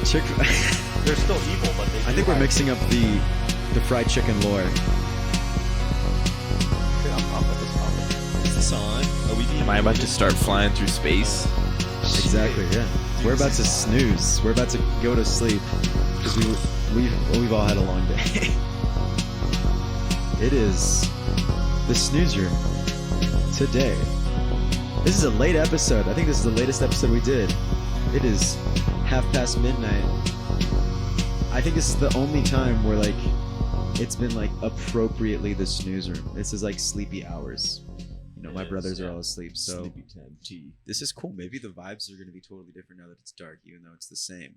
Chick. They're still evil, but they. I think we're mixing up the fried chicken lore. Is this on? Am I about to start flying through space? Exactly. Yeah. We're about to snooze. We're about to go to sleep because we've all had a long day. It is the snooze room today. This is a late episode. I think this is the latest episode we did. It is midnight. I think this is the only time where like it's been like appropriately the snooze room. This is like sleepy hours. You know, my brothers are all asleep, so Sleepy time tea. this is cool. Maybe the vibes are going to be totally different now that it's dark, even though it's the same.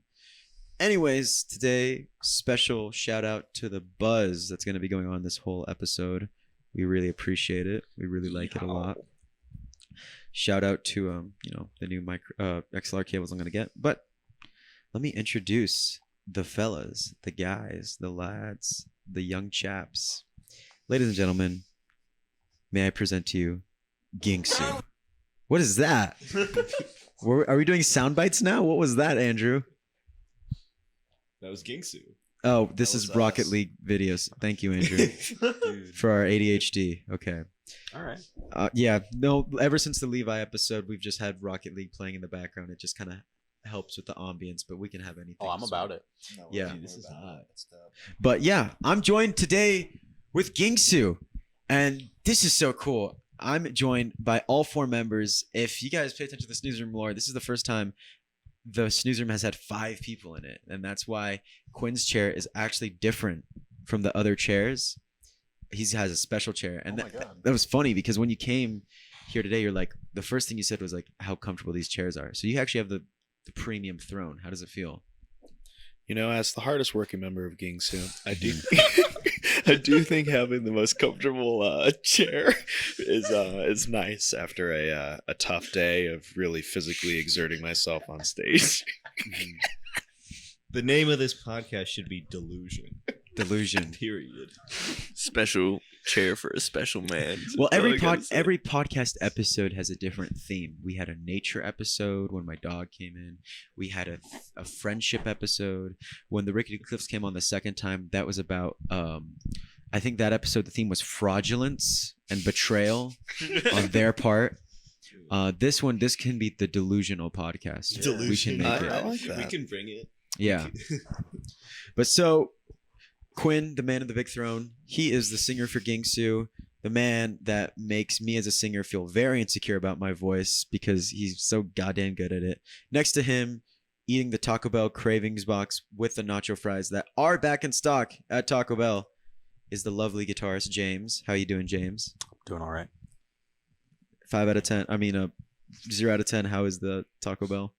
Anyways, today, special shout out to the buzz that's going to be going on this whole episode. We really appreciate it. We really like it a lot. Shout out to the new XLR cables I'm going to get. But let me introduce the fellas, the guys, the lads, the young chaps. Ladies and gentlemen, may I present to you Gingsu. What is that? Are we doing sound bites now? What was that, Andrew? That was Gingsu. Oh, this is was Rocket us. League videos. Thank you, Andrew, for our ADHD. Okay. All right. Yeah. No. Ever since the Levi episode, we've just had Rocket League playing in the background. It just kind of helps with the ambience, but we can have anything. Oh, I'm about it. No, Yeah. This is hot. But yeah, I'm joined today with Gingsu, and this is so cool. I'm joined by all four members. If you guys pay attention to the snooze room lore, this is the first time the snooze room has had 5 people in it, and that's why Quinn's chair is actually different from the other chairs. He has a special chair, and that was funny because when you came here today, you're like, the first thing you said was like how comfortable these chairs are. So you actually have the premium throne. How does it feel? You know, as the hardest working member of Gingsu, I do think having the most comfortable chair is nice after a tough day of really physically exerting myself on stage. The name of this podcast should be Delusion. Delusion. Period. Special chair for a special man. Well, every podcast episode has a different theme. We had a nature episode when my dog came in. We had a friendship episode when the Rickety Cliffs came on the second time. That was about I think that episode the theme was fraudulence and betrayal on their part. This can be the delusional podcast. Yeah. We can make it. I like that. We can bring it. Yeah. But so Quinn, the man of the big throne, he is the singer for Gingsu, the man that makes me as a singer feel very insecure about my voice because he's so goddamn good at it. Next to him, eating the Taco Bell cravings box with the nacho fries that are back in stock at Taco Bell, is the lovely guitarist James. How you doing, James? Doing all right. 5 out of 10. I mean, 0 out of 10. How is the Taco Bell?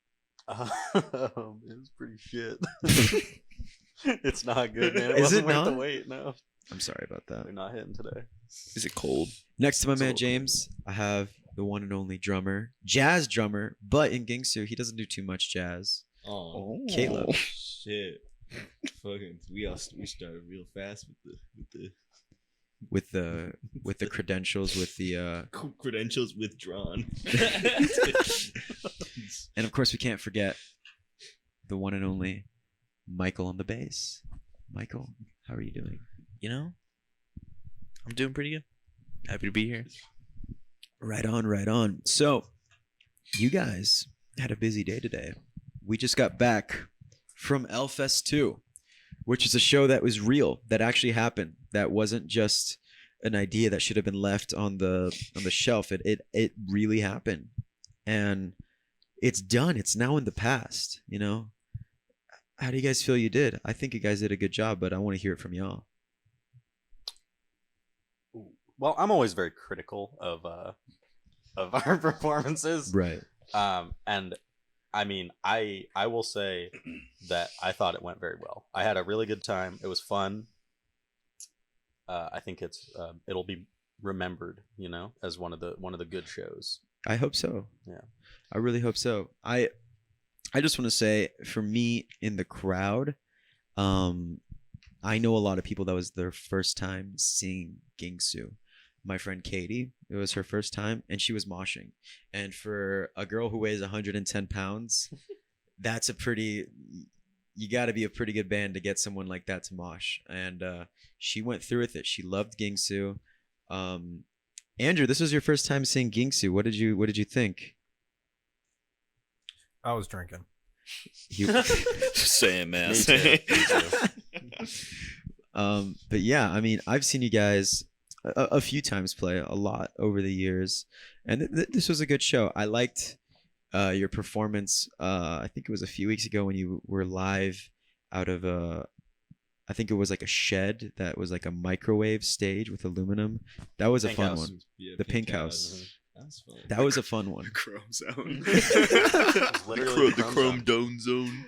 It was pretty shit. It's not good, man. Is it wasn't worth not? the wait, no. I'm sorry about that. We're not hitting today. Is it cold? Next to my It's a man little James, I have the one and only drummer, jazz drummer, but in Gingsu, he doesn't do too much jazz. Oh, Caleb. shit. Fucking, we started real fast With the credentials, with the credentials withdrawn. and of course we can't forget the one and only Michael on the bass. Michael, how are you doing? You know, I'm doing pretty good. Happy to be here. Right on, right on. So, you guys had a busy day today. We just got back from Elfest 2, which is a show that was real, that actually happened. That wasn't just an idea that should have been left on the shelf. It really happened. And it's done. It's now in the past, you know? How do you guys feel you did? I think you guys did a good job, but I want to hear it from y'all. Well, I'm always very critical of our performances. Right. And I mean, I will say that I thought it went very well. I had a really good time. It was fun. I think it'll be remembered, you know, as one of the good shows. I hope so. Yeah. I really hope so. I just want to say, for me in the crowd, I know a lot of people that was their first time seeing Gingsu. My friend Katie, it was her first time, and she was moshing. And for a girl who weighs 110 pounds, that's a pretty, you got to be a pretty good band to get someone like that to mosh. And she went through with it. She loved Gingsu. Andrew, this was your first time seeing Gingsu. What did you think? I was drinking. Same, man. Me too. Me too. But yeah, I mean, I've seen you guys a few times play a lot over the years, and this was a good show. I liked your performance. I think it was a few weeks ago when you were live out of I think it was like a shed that was like a microwave stage with aluminum. That was a Pink fun House. one. Yeah, The Pink House. Mhm. That was fun. That was a fun one. Chrome Zone. Literally the Chrome Dome Zone.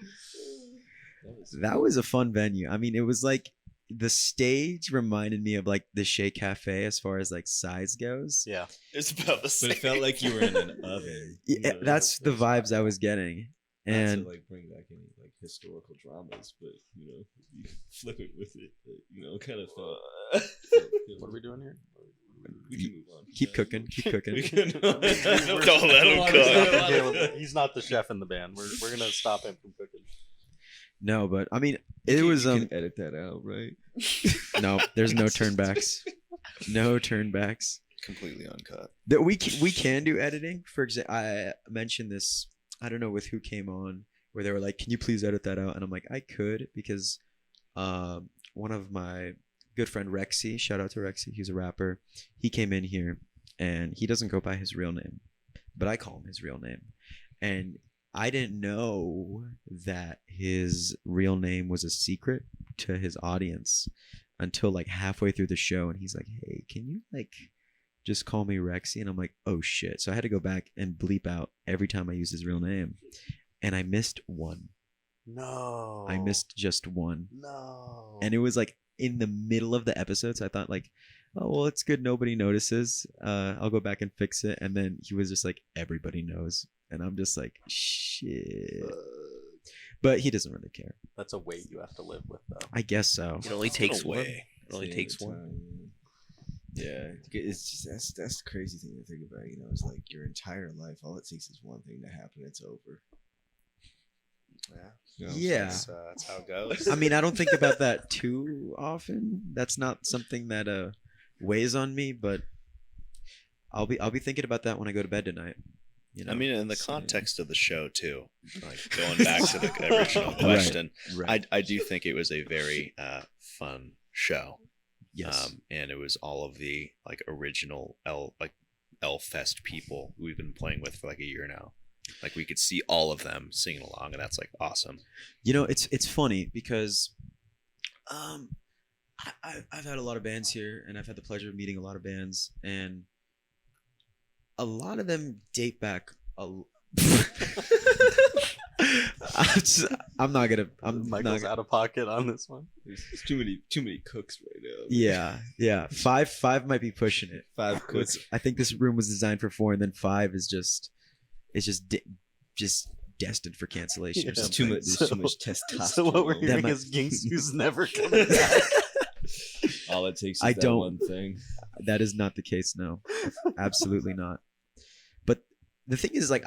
That was a fun venue. I mean, it was like the stage reminded me of like the Shea Cafe as far as like size goes. Yeah. It's about the same. But it felt like you were in an oven. you Yeah, know? that's the vibes I was getting. Not And to like bring back any like historical dramas, but you know, you flip it with it. But, you know, kind of felt. What are we doing here? We can move on. keep cooking, keep cooking. We can- Don't let him cook. He's not the chef in the band. We're gonna stop him from cooking. No, but I mean, You it can- was you can edit that out, right? no, there's no turnbacks. No turnbacks. Completely uncut. That we can do editing. For example, I mentioned this. I don't know with who came on where they were like, "Can you please edit that out?" And I'm like, "I could," because one of my good friend Rexy, shout out to Rexy, he's a rapper. He came in here, and he doesn't go by his real name, but I call him his real name, and I didn't know that his real name was a secret to his audience until like halfway through the show, and he's like, "Hey, can you like just call me Rexy?" And I'm like, "Oh shit!" So I had to go back and bleep out every time I used his real name, and I missed one. No. I missed just one, No. and it was like in the middle of the episode. So I thought like, "Oh well, it's good nobody notices. I'll go back and fix it." And then he was just like, "Everybody knows," and I'm just like, "Shit." But he doesn't really care. That's a weight you have to live with, though. I guess so. It only takes one. way. It only takes one. Yeah, it's just that's the crazy thing to think about. You know, it's like your entire life, all it takes is one thing to happen, it's over. Yeah. You know what I'm Yeah. saying? That's how it goes. I mean, I don't think about that too often. That's not something that weighs on me, but I'll be thinking about that when I go to bed tonight. You know? I mean, in the Same. context of the show too, like going back to the original Right. question, right. I do think it was a very fun show. Yes. And it was all of the like original L-Fest people we've been playing with for like a year now. Like we could see all of them singing along, and that's like awesome. You know, it's funny because I've had a lot of bands here, and I've had the pleasure of meeting a lot of bands, and a lot of them date back I'm not gonna. I'm Michael's not. out of pocket on this one. There's too many cooks right now. Yeah. Five might be pushing it. 5 cooks. I think this room was designed for 4, and then 5 is just destined for cancellation. Yeah. Or There's something. there's too much testosterone. So what we're hearing might- is Gingsu's never coming back. All it takes is I that don't- one thing. That is not the case. No, absolutely not. But the thing is, like,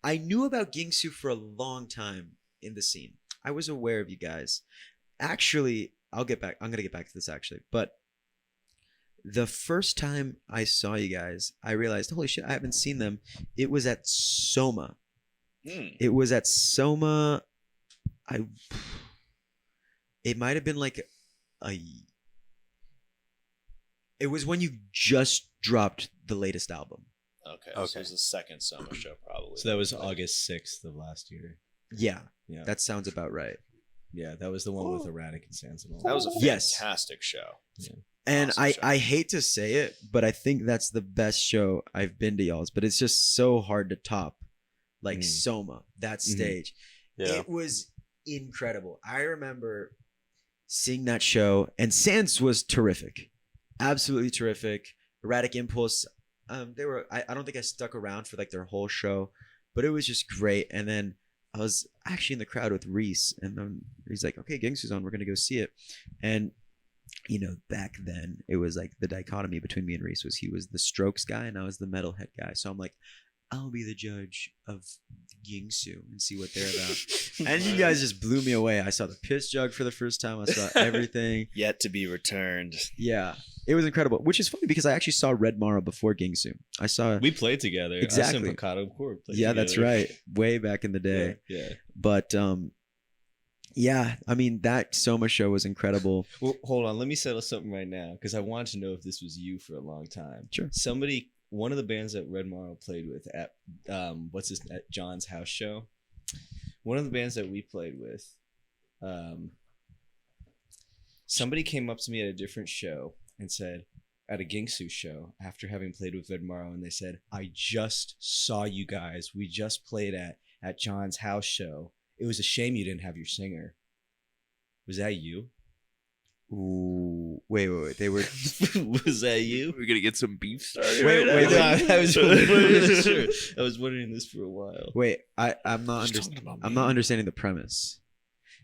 I knew about Gingsu for a long time in the scene. I was aware of you guys. Actually, I'm gonna get back to this actually. But the first time I saw you guys, I realized, holy shit, I haven't seen them. It was at Soma. It was at Soma. It might have been like it was when you just dropped the latest album. Okay. Okay. So it was the second summer show, probably. So that was August 6th of last year. Yeah, Yeah. that sounds about right. Yeah, that was the one with Erratic and Sansanol. That was a Yes. fantastic show. And Awesome show. I hate to say it, but I think that's the best show I've been to y'all's. But it's just so hard to top, like Mhm. Soma, that Mhm. stage. Yeah. It was incredible. I remember seeing that show, and Sans was terrific, absolutely terrific. Erratic Impulse, they were. I don't think I stuck around for like their whole show, but it was just great. And then I was actually in the crowd with Reese, and then he's like, "Okay, Gingsu's on. We're gonna go see it." And you know, back then it was like the dichotomy between me and Reese was he was the Strokes guy and I was the metalhead guy. So I'm like, I'll be the judge of Gingsu and see what they're about. And you guys just blew me away. I saw the piss jug for the first time. I saw everything. Yet to be returned. Yeah, it was incredible. Which is funny because I actually saw Red Mara before Gingsu. I saw. We played together. Exactly. Us and Picado Core played Yeah, together. that's right. Way back in the day. Yeah. But yeah, I mean that Soma show was incredible. Well, hold on. Let me settle something right now because I wanted to know if this was you for a long time. Sure. One of the bands that Red Morrow played with at at John's house show. One of the bands that we played with, somebody came up to me at a different show and said, at a Gingsu show, after having played with Red Morrow, and they said, "I just saw you guys. We just played at John's house show. It was a shame you didn't have your singer." Was that you? Ooh, wait. They were. Was that you? We're gonna get some beef started. Wait, right wait, now. No, I was wondering, sure. I was wondering this for a while. Wait, I'm not. Just talking about I'm me. not understanding the premise.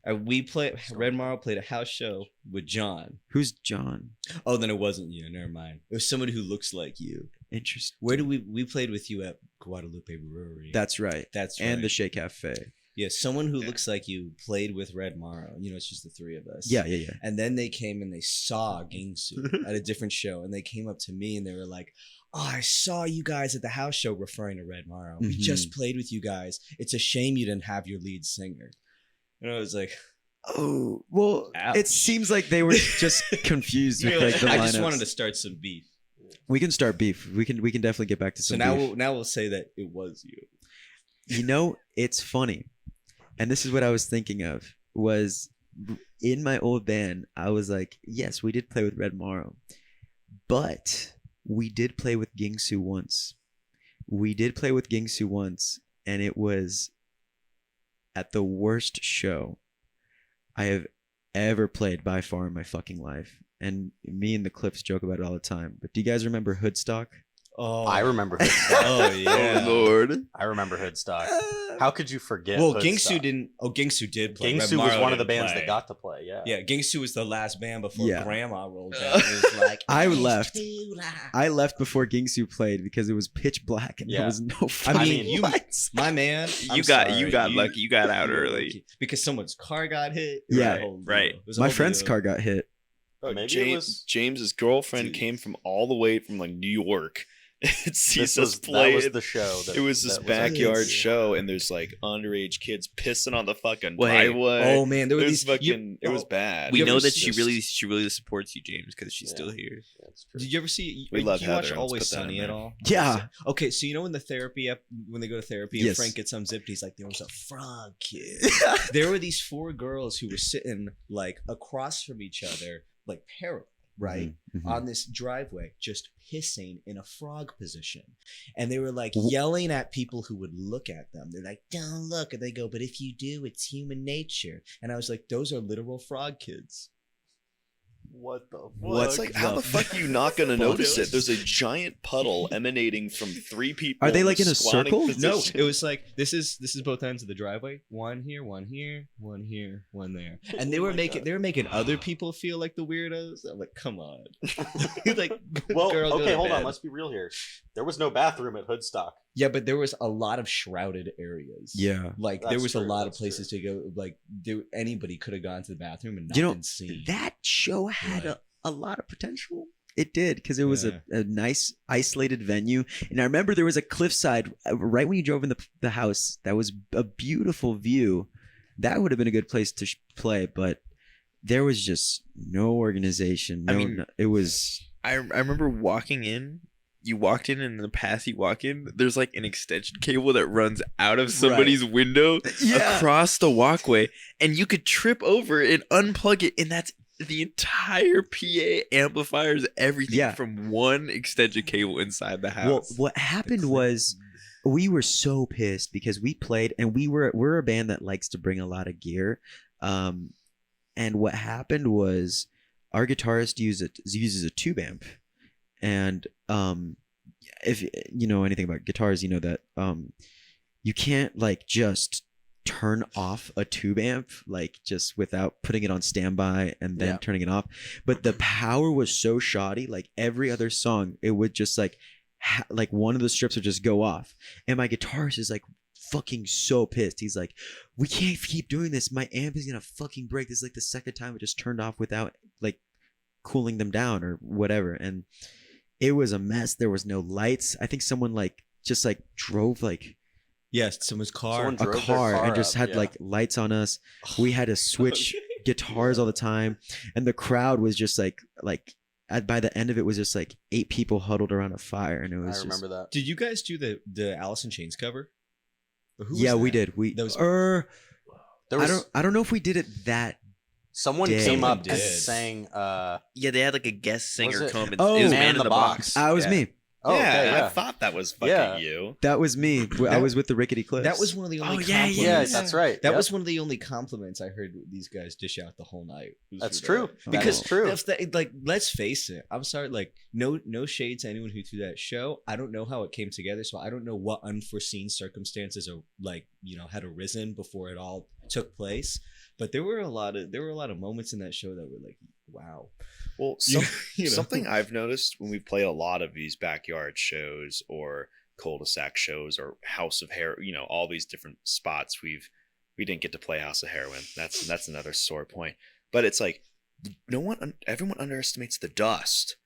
Red Morrow played a house show with John. Who's John? Oh, then it wasn't you. Never mind. It was somebody who looks like you. Interesting. Where do we played with you at Guadalupe Brewery? That's right. That's And right. the Shea Cafe. Yeah, someone who looks like you played with Red Morrow. You know, it's just the three of us. Yeah. And then they came and they saw Gingsu at a different show, and they came up to me and they were like, "Oh, I saw you guys at the house show," referring to Red Morrow. "We Mhm. just played with you guys. It's a shame you didn't have your lead singer." And I was like, Oh, well, Ouch. it seems like they were just confused with like the I just lineups. wanted to start some beef. We can start beef. We can definitely get back to So some now beef. we'll say that it was you. You know, it's funny. And this is what I was thinking of was in my old band, I was like, yes, we did play with Red Morrow, but we did play with Gingsu once. And it was at the worst show I have ever played by far in my fucking life. And me and the Clips joke about it all the time. But do you guys remember Hoodstock? Oh, I remember Hoodstock. Oh yeah. Oh Lord. I remember Hoodstock. How could you forget? Well, Hoodstock? Gingsu didn't. Oh, Gingsu did play. Red Gingsu was Morrow one of the didn't bands play. that got to play. Yeah. Yeah, Gingsu was the last band before Yeah. Grandma rolled out. It was like I "It's left. too loud." I left before Gingsu played because it was pitch black and there Yeah. was no I fucking mean, you, lights. my man, You got lucky. You got out you were early. lucky. Because someone's car got hit. Yeah, right. My friend's car got hit. But maybe it James, was. James's girlfriend Dude. came from all the way from like New York. It sees This us was, play. that was it. the show. That, It was this that backyard Yes. show, and there's like underage kids pissing on the fucking Well, hey, driveway. Oh man, there were There's these. fucking. It was bad. We You know ever that see- she really supports you, James, because she's Yeah. still here. That's true. Did you ever see? We love do you watch Heather. Let's Always put that in Sunny there. at all? Yeah. Okay, so you know in the therapy when they go to therapy and Yes. Frank gets unzipped, he's like, "There was a frog kid." There were these four girls who were sitting like across from each other, like parallel, right, Mhm. on this driveway, just pissing in a frog position, and they were like Wh- yelling at people who would look at them. They're like, "Don't look," and they go, "But if you do, it's human nature." And I was like, "Those are literal frog kids." What the? What's It's like, how the fuck are you not gonna notice it? There's a giant puddle emanating from three people. Are they, like, in a squatting circle? No, position. it was like this is both ends of the driveway. One here, one here, one here, one there. And they Oh were my making God. they were making other people feel like the weirdos. I'm like, come on. Like Well, girl, go okay, to hold on. bed. Let's be real here. There was no bathroom at Hoodstock. Yeah, but there was a lot of shrouded areas. Yeah. Like there That's was a true, lot of that's places to go. Like anybody could have gone to the bathroom and not You know, been seen. That show had Right. a lot of potential. It did because it was Yeah. a nice isolated venue. And I remember there was a cliffside right when you drove in the house. That was a beautiful view. That would have been a good place to play, but there was just no organization. I No, mean- it was I remember walking in. You walked in, and in the path you walk in, there's like an extension cable that runs out of somebody's window across the walkway, and you could trip over and unplug it, and that's the entire PA amplifiers, everything Yeah. from one extension cable inside the Well, house. what happened was we were so pissed because we played and we're a band that likes to bring a lot of gear. And what happened was our guitarist uses a tube amp. And if you know anything about guitars, you know that you can't like just turn off a tube amp like just without putting it on standby and then Yeah. turning it off. But the power was so shoddy, like every other song, it would just like like one of the strips would just go off, and my guitarist is like fucking so pissed. He's like, we can't keep doing this. My amp is gonna fucking break. This is like the second time it just turned off without like cooling them down or whatever, and it was a mess. There was no lights. I think someone like just like drove like Yes, someone's car. Someone a drove their car and just up, had yeah. like lights on us. We had to switch guitars all the time, and the crowd was just like by the end of it was just like 8 people huddled around a fire, and it was I remember that. Did you guys do the Alice in Chains cover? Or who was yeah, we that? did. We That was- There was I don't know if we did it that. someone Did. came up Someone and did. sang. Yeah, they had like a guest singer it- come and Oh, it was Man in the Box. I was Yeah. me. Oh, yeah, okay, I yeah. thought that was fucking Yeah. you. That was me. I was with the Rickety Cliffs. That was one of the only Oh, yeah, compliments. Yeah, yeah. that's right. That Yep. was one of the only compliments I heard these guys dish out the whole night. was That's for true. that. That is true. That's like, let's face it. I'm sorry. Like, no shade to anyone who threw that show. I don't know how it came together, so I don't know what unforeseen circumstances are like had arisen before it all took place. But there were a lot of moments in that show that were like, wow. Well, something I've noticed when we've played a lot of these backyard shows or cul-de-sac shows or House of Heroin, all these different spots we didn't get to play House of Heroin. That's another sore point. But it's like everyone underestimates the dust.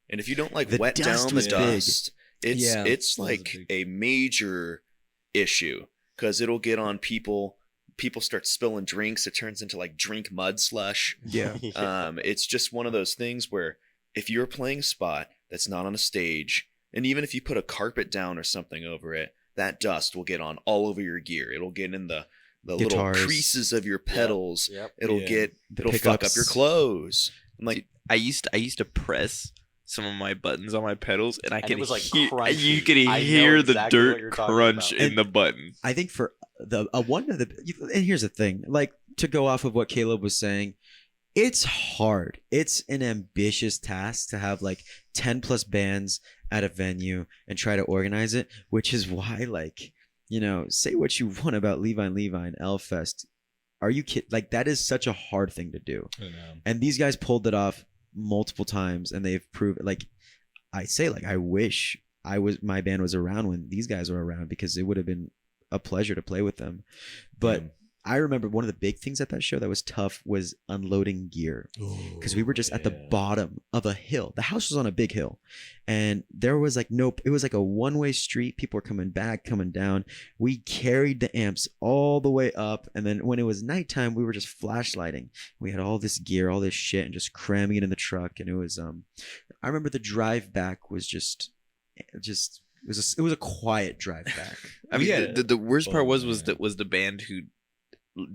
And if you don't like The wet dust down the was big. dust, it's Yeah. it's That was like big. a major issue because it'll get on people. People start spilling drinks. It turns into like drink mud slush. Yeah. It's just one of those things where if you're playing a spot that's not on a stage, and even if you put a carpet down or something over it, that dust will get on all over your gear. It'll get in the little Guitars. creases of your pedals. Yep. It'll Yeah. The it'll fuck up pickups. your clothes. I'm like, I used to press some of my buttons on my pedals, and I And could it was, like, hear, crunchy. you could I know hear the exactly what dirt you're talking crunch about. in the button. I think for the one of the and here's the thing, like to go off of what Caleb was saying, it's hard. It's an ambitious task to have like 10 plus bands at a venue and try to organize it, which is why like, say what you want about Levine, L-Fest. Are you kidding? Like that is such a hard thing to do. And these guys pulled it off multiple times and they've proved like I wish my band was around when these guys were around because it would have been a pleasure to play with them. But I remember one of the big things at that show that was tough was unloading gear because we were just at the bottom of a hill. The house was on a big hill and there was like it was like a one-way street. People were coming back, coming down. We carried the amps all the way up. And then when it was nighttime, we were just flashlighting. We had all this gear, all this shit and just cramming it in the truck. And it was, I remember the drive back was it was a quiet drive back. I mean, Yeah. the worst part was yeah. the band who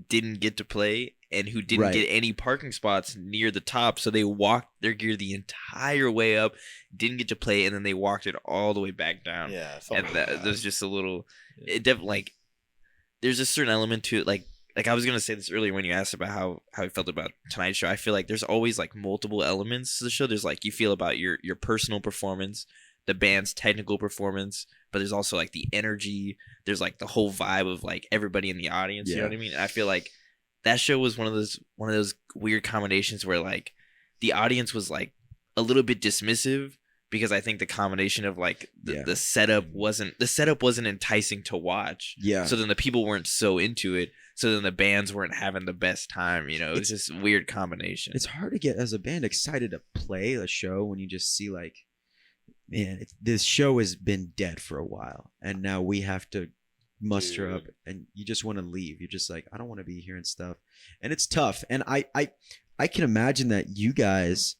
didn't get to play and who didn't Right. get any parking spots near the top, so they walked their gear the entire way up, didn't get to play, and then they walked it all the way back down. yeah, it felt And really bad. there's just a little, it definitely like, there's a certain element to it, like I was gonna say this earlier when you asked about how you felt about tonight's show. I feel like there's always like multiple elements to the show. There's like you feel about your personal performance, the band's technical performance, but there's also like the energy. There's like the whole vibe of like everybody in the audience. You know Yeah. what I mean? And I feel like that show was one of those weird combinations where like the audience was like a little bit dismissive because I think the combination of like the setup wasn't enticing to watch. Yeah. So then the people weren't so into it. So then the bands weren't having the best time. It's just a weird combination. It's hard to get as a band excited to play a show when you just see like, man, this show has been dead for a while, and now we have to muster up, and you just want to leave. You're just like, I don't want to be here and stuff, and it's tough. And I can imagine that you guys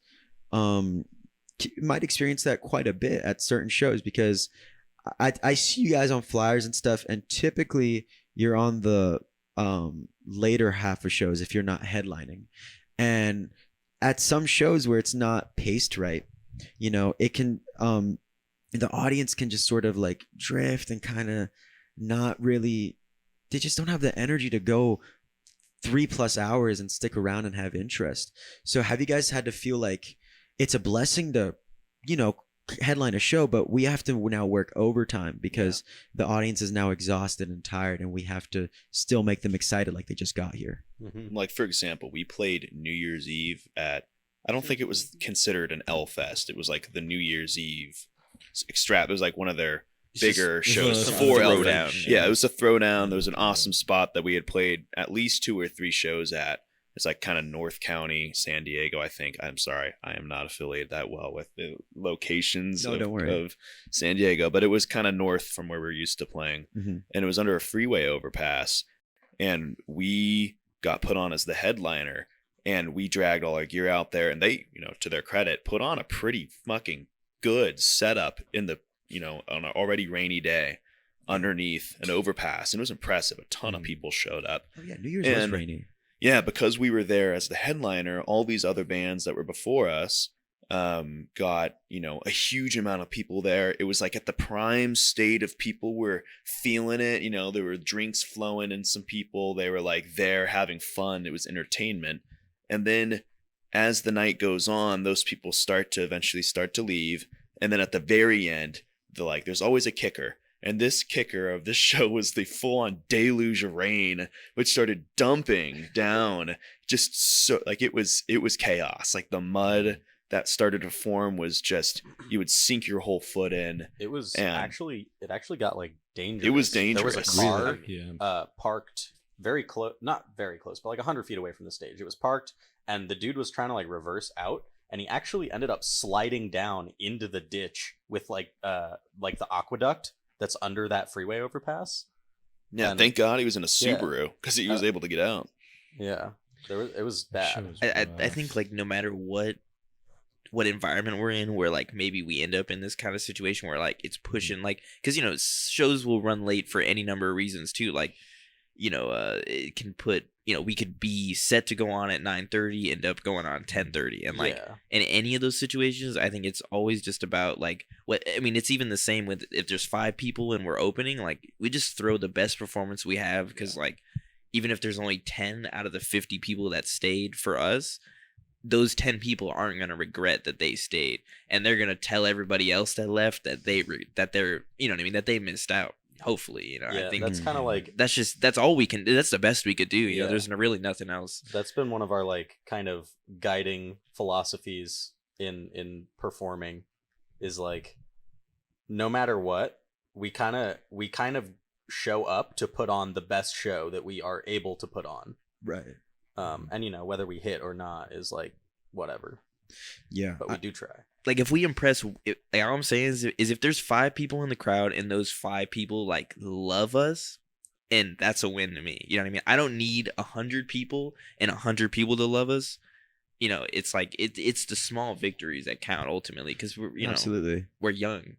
might experience that quite a bit at certain shows because I see you guys on flyers and stuff, and typically you're on the later half of shows if you're not headlining, and at some shows where it's not paced right, it can the audience can just sort of like drift and kind of not really, they just don't have the energy to go 3+ hours and stick around and have interest. So have you guys had to feel like it's a blessing to headline a show, but we have to now work overtime because the audience is now exhausted and tired, and we have to still make them excited like they just got here? Mhm. Like, for example, we played New Year's Eve at, I don't think it was considered an L Fest. It was like the New Year's Eve Extrap. It was like one of their It's just- bigger It was one of shows those before throwdown, Elven. yeah. Yeah, it was a throwdown. There was an awesome spot that we had played at least 2 or 3 shows at. It's like kind of North County, San Diego, I think. I'm sorry, I am not affiliated that well with the locations No, don't worry. of San Diego, but it was kind of north from where we're used to playing, Mhm. and it was under a freeway overpass, and we got put on as the headliner, and we dragged all our gear out there, and they, to their credit, put on a pretty fucking good setup in the, on an already rainy day underneath an overpass, and it was impressive. A ton of people showed up. Oh yeah, New Year's was And- rainy. Yeah, because we were there as the headliner, all these other bands that were before us got, a huge amount of people there. It was like at the prime state of people were feeling it. There were drinks flowing and some people, they were like there having fun. It was entertainment. And then as the night goes on, those people eventually start to leave. And then at the very end, there's always a kicker. And this kicker of this show was the full-on deluge of rain, which started dumping down. Just so it was chaos. Like the mud that started to form was just, you would sink your whole foot in. It was And- it actually got like dangerous. It was There was dangerous. a car Yeah. parked very close, not very close, but like 100 feet away from the stage. It was parked, and the dude was trying to like reverse out, and he actually ended up sliding down into the ditch with like the aqueduct that's under that freeway overpass. Yeah, And- thank God he was in a Yeah. Subaru because he was able to get out. Yeah, it was bad. I think like no matter what environment we're in, where like maybe we end up in this kind of situation where like it's pushing like, because shows will run late for any number of reasons too, like it can put, we could be set to go on at 9:30, end up going on 10:30, and like Yeah. in any of those situations, I think it's always just about like it's even the same with if there's 5 people and we're opening, like we just throw the best performance we have, because like even if there's only 10 out of the 50 people that stayed for us, those 10 people aren't going to regret that they stayed, and they're going to tell everybody else that left that they're that they missed out. Hopefully, Yeah, I think that's kind of like that's all we can do. That's the best we could do. Yeah. There's really nothing else. that's been one of our like kind of guiding philosophies in performing, is like no matter what, we kind of show up to put on the best show that we are able to put on. Right. And whether we hit or not is like whatever, Yeah. but we do try. Like if we impress, all I'm saying is if there's 5 people in the crowd and those 5 people like love us, and that's a win to me. You know what I mean? I don't need 100 people and 100 people to love us. It's like it's the small victories that count ultimately, because we're Absolutely. we're young.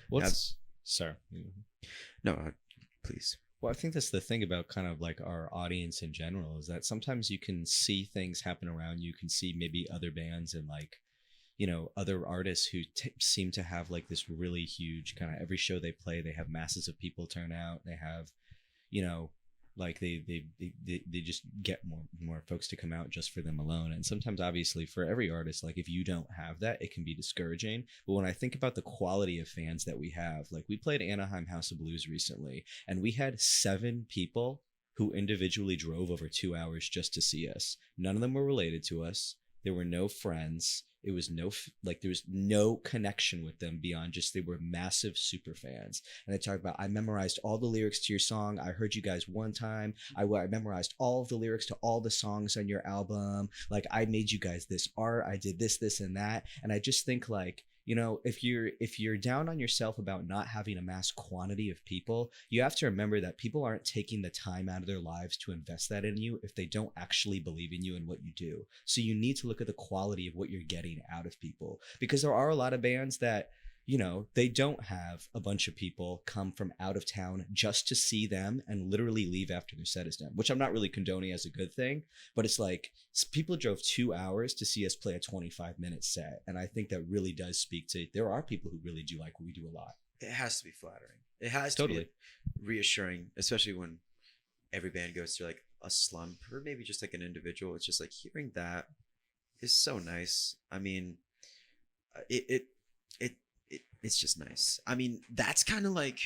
What's sorry. No, please. Well, I think that's the thing about kind of like our audience in general, is that sometimes you can see things happen around you. You can see maybe other bands and like, other artists who seem to have like this really huge kind of every show they play, they have masses of people turn out. They have, like they just get more folks to come out just for them alone. And sometimes obviously for every artist, like if you don't have that, it can be discouraging. But when I think about the quality of fans that we have, like we played Anaheim House of Blues recently, and we had 7 people who individually drove over 2 hours just to see us. None of them were related to us. There were no friends. It was there was no connection with them beyond just they were massive super fans. And they talk about, I memorized all the lyrics to your song. I heard you guys one time. I memorized all of the lyrics to all the songs on your album. Like I made you guys this art. I did this, and that. And I just think like, if you're down on yourself about not having a mass quantity of people, you have to remember that people aren't taking the time out of their lives to invest that in you if they don't actually believe in you and what you do. So you need to look at the quality of what you're getting out of people, because there are a lot of bands that, they don't have a bunch of people come from out of town just to see them and literally leave after their set is done, which I'm not really condoning as a good thing, but it's like people drove 2 hours to see us play a 25-minute set. And I think that really does speak to, there are people who really do like what we do a lot. It has to be flattering. It has Totally. to be reassuring, especially when every band goes through like a slump, or maybe just like an individual. It's just like hearing that is so nice. I mean, it's just nice. I mean, that's kind of like,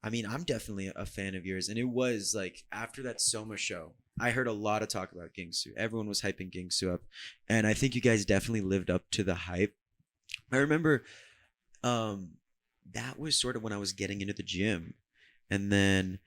I'm definitely a fan of yours. And it was like after that Soma show, I heard a lot of talk about Gingsu. Everyone was hyping Gingsu up. And I think you guys definitely lived up to the hype. I remember that was sort of when I was getting into the gym. And then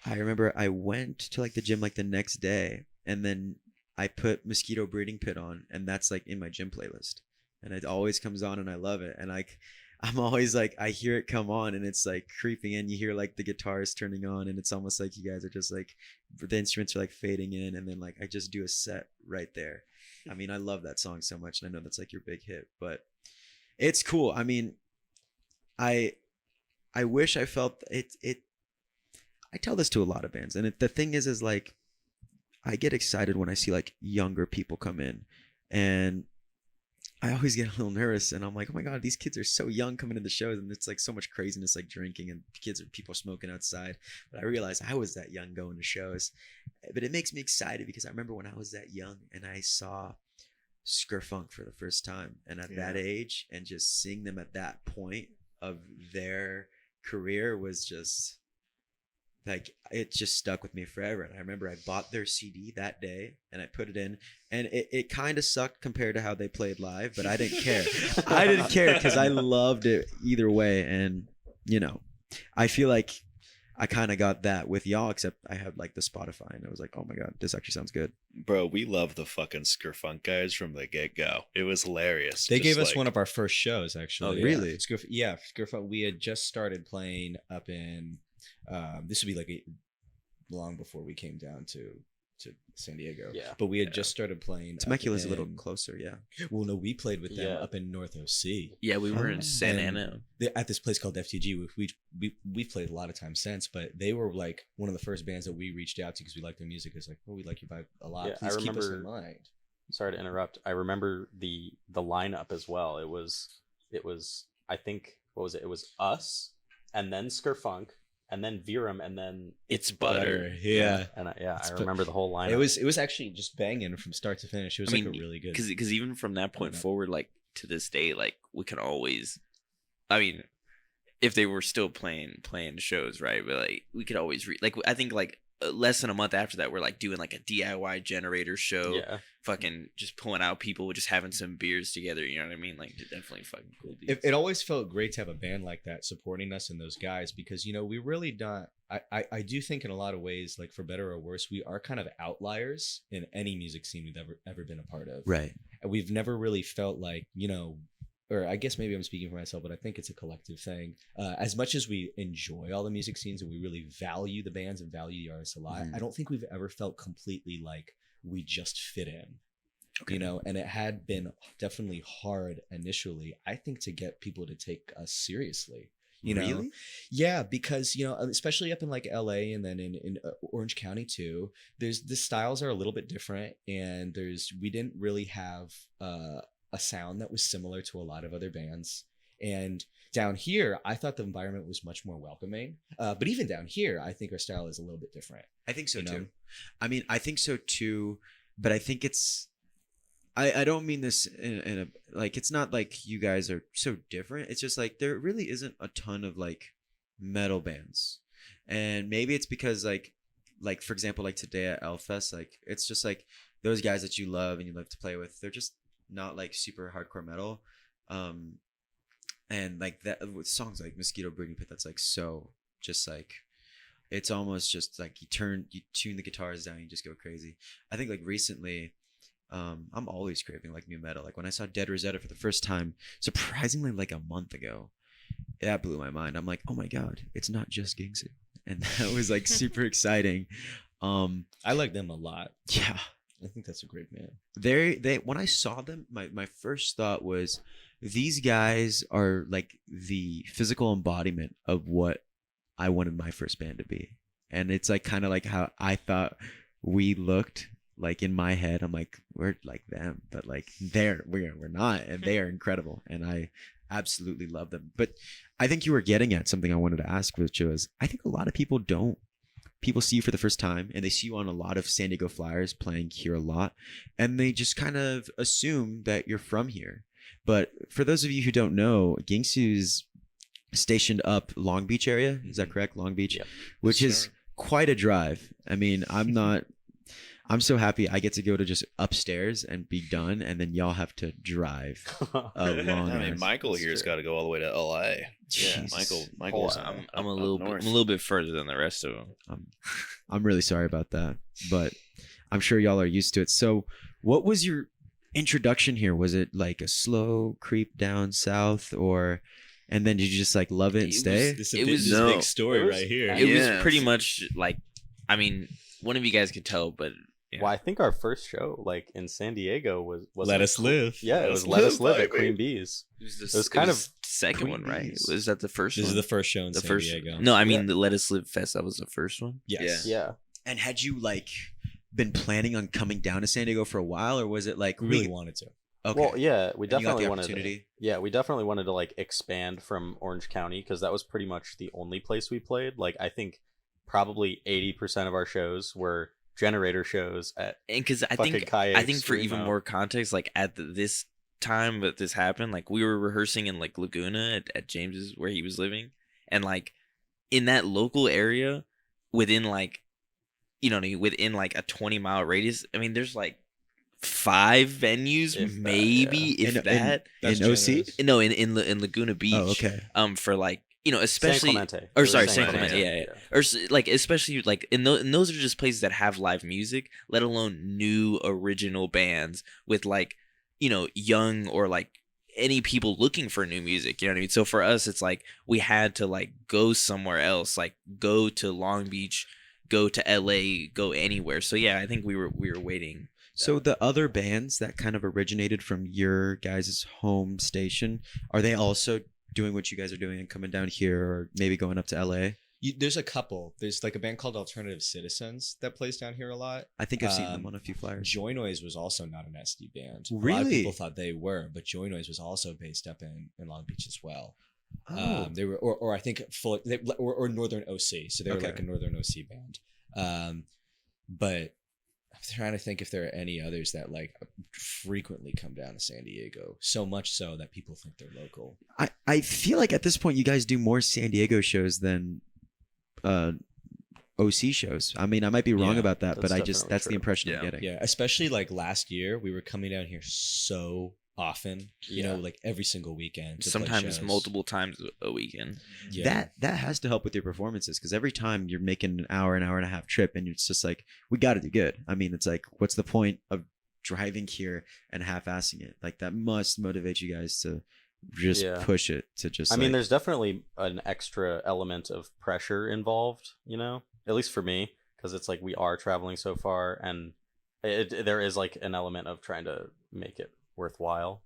I remember I went to like the gym like the next day, and then I put Mosquito Breeding Pit on, and that's like in my gym playlist. And it always comes on and I love it. And like I'm always like I hear it come on and it's like creeping in. You hear like the guitars turning on and it's almost like you guys are just like the instruments are like fading in, and then like I just do a set right there. I mean, I love that song so much, and I know that's like your big hit, but it's cool. I mean, I wish I felt it. I tell this to a lot of bands, and the thing is like I get excited when I see like younger people come in, and I always get a little nervous, and I'm like, oh my god, these kids are so young coming to the shows, and it's like so much craziness, like drinking and people smoking outside. But I realized I was that young going to shows, but it makes me excited because I remember when I was that young and I saw Funk for the first time, and at that age, and just seeing them at that point of their career was just like it just stuck with me forever. And I remember I bought their CD that day and I put it in, and it kind of sucked compared to how they played live, but I didn't care. I didn't care because I loved it either way. And you know, I feel like I kind of got that with y'all, except I had like the Spotify, and I was like, oh my god, this actually sounds good. Bro, we love the fucking Funk guys from the get-go. It was hilarious. They Just gave us like- one of our first shows, actually. Oh, really? Yeah, Funk. We had just started playing up in. This would be like long before we came down to San Diego. Yeah. But we had just started playing. Temecula's a little closer, yeah. Well, no, we played with them Yeah. up in North OC. Yeah, we were Oh. in Santa And Ana. at this place called FTG. We've played a lot of times since, but they were like one of the first bands that we reached out to because we like their music. It's like, oh, we like your vibe a lot. Yeah, I Please keep us in remember- mind. Sorry to interrupt. I remember the lineup as well. It was I think what was it? It was us, and then Funk, and then Virum, and then It's butter. Yeah. And I It's remember the whole lineup. It was actually just banging from start to finish. It was I like mean, a really good. Because even from that point lineup. forward, like to this day, like we can always, I mean, if they were still playing shows, right? But like we could always like I think like less than a month after that, we're like doing like a DIY generator show, yeah. fucking just pulling out people, just having some beers together. You know what I mean? Like definitely fucking cool. It always felt great to have a band like that supporting us and those guys, because we really not. I do think in a lot of ways, like for better or worse, we are kind of outliers in any music scene we've ever been a part of. Right. And we've never really felt like, or I guess maybe I'm speaking for myself, but I think it's a collective thing. As much as we enjoy all the music scenes and we really value the bands and value the artists a lot, Mhm. I don't think we've ever felt completely like we just fit in. And it had been definitely hard initially, I think, to get people to take us seriously. Really? Yeah, because especially up in like LA and then in Orange County too, the styles are a little bit different, and we didn't really have a sound that was similar to a lot of other bands. And down here, I thought the environment was much more welcoming. But even down here, I think our style is a little bit different. I think so You know? too. I mean, I think so too, but I think it's. I don't mean this in a like it's not like you guys are so different. It's just like there really isn't a ton of like metal bands, and maybe it's because like for example, like today at Elfest, like it's just like those guys that you love and you love to play with, they're just not like super hardcore metal, and like that with songs like Mosquito Breeding Pit, that's like so just like it's almost just like you tune the guitars down, you just go crazy. I think like recently. I'm always craving like new metal. Like when I saw Dead Rosetta for the first time, surprisingly like a month ago, that blew my mind. I'm like, oh my god, it's not just Gingsu, and that was like super exciting. I like them a lot. Yeah, I think that's a great band. they when I saw them, my first thought was these guys are like the physical embodiment of what I wanted my first band to be, and it's like kind of like how I thought we looked. Like in my head, I'm like, we're like them, but like we're not, and they are incredible, and I absolutely love them. But I think you were getting at something I wanted to ask, which was, I think a lot of people see you for the first time, and they see you on a lot of San Diego Flyers playing here a lot, and they just kind of assume that you're from here. But for those of you who don't know, Gingsu's stationed up Long Beach area. Is that correct? Long Beach, Yep. which Yes, is sir. quite a drive. I mean, I'm I'm so happy I get to go to just upstairs and be done, and then y'all have to drive a long. I mean, ass- Michael That's here's true. got to go all the way to LA. Yeah, Jesus. Michael's. I'm a little bit further than the rest of them. I'm really sorry about that, but I'm sure y'all are used to it. So, what was your introduction here? Was it like a slow creep down south, or and then did you just like love it and stay? It was this no. big story It was- right here. It Yeah. was pretty much like, I mean, one of you guys could tell, but yeah. Well, I think our first show, like in San Diego, was Let Us Live. Yeah, Let it Us was Let Us Live, Live at baby. Queen Bee's. it was kind of the second one, right? Queens. Was that the first This one? is the first show in the San first. Diego. No, I mean the Let Us Live Fest. That was the first one. Yes. Yeah, And had you like been planning on coming down to San Diego for a while, or was it like We really wanted to. Okay. Well, yeah, we And you got definitely the wanted. opportunity. Yeah, we definitely wanted to like expand from Orange County because that was pretty much the only place we played. Like, I think probably 80% of our shows were generator shows at. And because I Fucking think kayaks, for even Screamo. more context, like at this time that this happened, like we were rehearsing in like Laguna at James's where he was living, and like in that local area, within like, you know, within like a 20-mile radius. I mean, there's like 5 venues, If that, maybe yeah. if In- that. That's in OC? generous. No, in Laguna Beach. Oh, okay. For like, you know, especially San Clemente. or It was sorry, San Clemente, Clemente, yeah. Or like especially like and those are just places that have live music, let alone new original bands with like, you know, young or like any people looking for new music, you know what I mean? So for us it's like we had to like go somewhere else, like go to Long Beach, go to LA, go anywhere. So yeah, I think we were waiting. So the other bands that kind of originated from your guys' home station, are they also doing what you guys are doing and coming down here, or maybe going up to LA? There's a couple. There's like a band called Alternative Citizens that plays down here a lot. I think I've seen them Um, on a few flyers. Joy Noise was also not an SD band. A lot of Really? people thought they were, but Joy Noise was also based up in Long Beach as well. Oh, They were, or I think full, or Northern OC. So they were Okay. like a Northern OC band. But I'm trying to think if there are any others that like frequently come down to San Diego. So much so that people think they're local. I feel like at this point you guys do more San Diego shows than OC shows. I mean, I might be wrong Yeah, about that, but that's that's the true. impression I'm Yeah. getting. Yeah, especially like last year, we were coming down here so often. You know, Yeah. like every single weekend. to play Sometimes shows. multiple times a weekend. Yeah. That has to help with your performances, because every time you're making an hour and a half trip, and it's just like, we got to do good. I mean, it's like, what's the point of driving here and half-assing it? Like, that must motivate you guys to just Yeah. push it to just. I mean, like- there's definitely an extra element of pressure involved, you know, at least for me, because it's like we are traveling so far, and there is like an element of trying to make it worthwhile.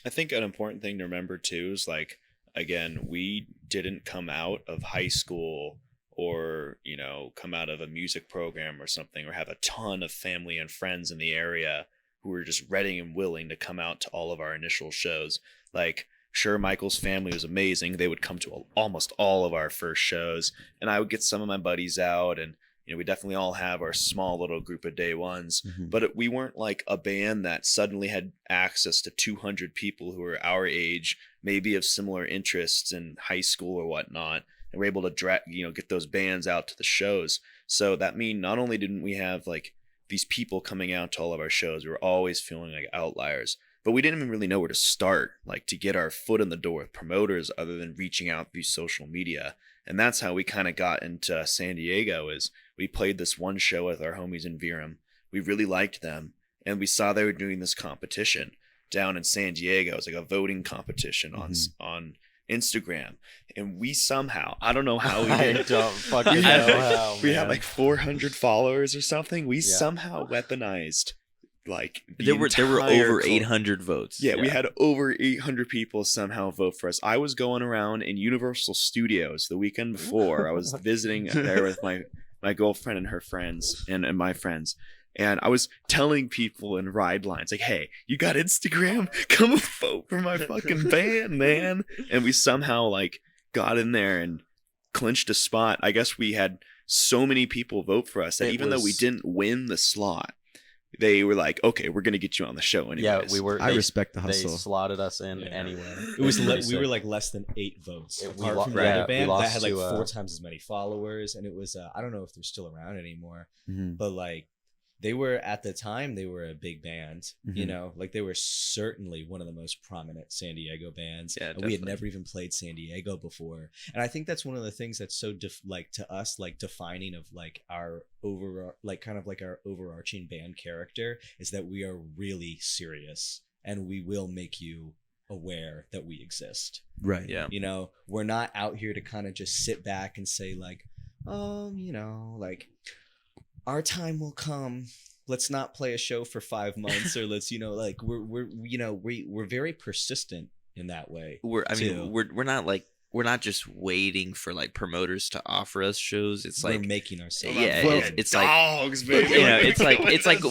I think an important thing to remember too is like, again, we didn't come out of high school or, you know, come out of a music program or something, or have a ton of family and friends in the area who were just ready and willing to come out to all of our initial shows. Like, sure, Michael's family was amazing. They would come to almost all of our first shows, and I would get some of my buddies out, and, you know, we definitely all have our small little group of day ones. Mhm. But we weren't like a band that suddenly had access to 200 people who were our age, maybe of similar interests in high school or whatnot, and we're able to get those bands out to the shows. So that mean not only didn't we have like these people coming out to all of our shows, we were always feeling like outliers, but we didn't even really know where to start, like to get our foot in the door with promoters other than reaching out through social media. And that's how we kind of got into San Diego. Is we played this one show with our homies in Virum. We really liked them, and we saw they were doing this competition down in San Diego. It was like a voting competition on Instagram, and we somehow, I don't know how we I did. don't fucking We know had, how. we had man. like 400 followers or something. We Yeah. somehow weaponized like the There were entire over club. 800 votes. Yeah, we had over 800 people somehow vote for us. I was going around in Universal Studios the weekend before. I was visiting there with my girlfriend and her friends and my friends. And I was telling people in ride lines, like, hey, you got Instagram? Come vote for my fucking band, man. And we somehow like got in there and clinched a spot. I guess we had so many people vote for us that It even though we was- didn't win the slot, they were like, okay, we're going to get you on the show anyways. Yeah, we were. I they- respect the They hustle. slotted us in Yeah. anyway. It was Pretty we were sick. like less than 8 votes. We Apart lo- from the yeah, other we band that lost had like to, 4 times as many followers, and it was I don't know if they're still around anymore, Mhm. but like they were at the time they were a big band, you Mhm. know, like they were certainly one of the most prominent San Diego bands. Yeah, and we had definitely. never even played San Diego before, and I think that's one of the things that's so like to us, like defining of like our over like kind of like our overarching band character is that we are really serious and we will make you aware that we exist. Right. Yeah. You know, we're not out here to kind of just sit back and say like, you know, like our time will come. Let's not play a show for 5 months, or let's, you know, like we're very persistent in that way. too. We're not just waiting for like promoters to offer us shows. It's We're like making ourselves. yeah, Well, it's like dogs, baby. you know, it's like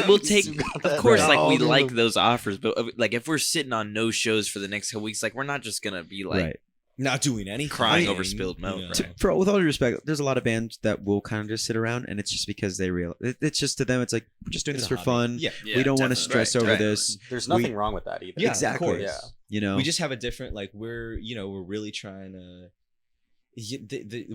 we'll take. Of course, like we Dog. like those offers, but like if we're sitting on no shows for the next couple weeks, like we're not just gonna be like right. not doing anything, crying over spilled milk, you know. right? With all due respect, there's a lot of bands that will kind of just sit around, and it's just because they it's just to them, it's like we're just doing It's this a for hobby. fun. Yeah. We don't want to definitely. stress over Right. this. There's We- nothing wrong with that either. Yeah, of exactly. course. Yeah. You know, We just have a different like we're really trying to.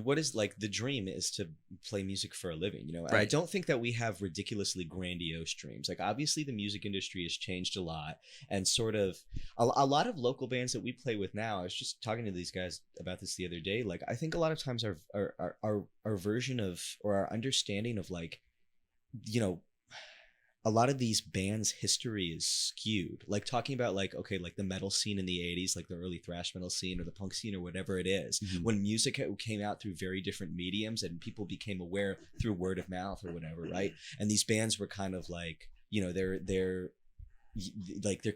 What is like the dream is to play music for a living, you know. And I Right. don't think that we have ridiculously grandiose dreams. Like obviously the music industry has changed a lot, and sort of a lot of local bands that we play with now. I was just talking to these guys about this the other day. Like I think a lot of times our version of or our understanding of like, you know, a lot of these bands' history is skewed. Like talking about like, okay, like the metal scene in the 80s, like the early thrash metal scene or the punk scene or whatever it is, Mhm. when music came out through very different mediums and people became aware through word of mouth or whatever, right? And these bands were kind of like, you know, they're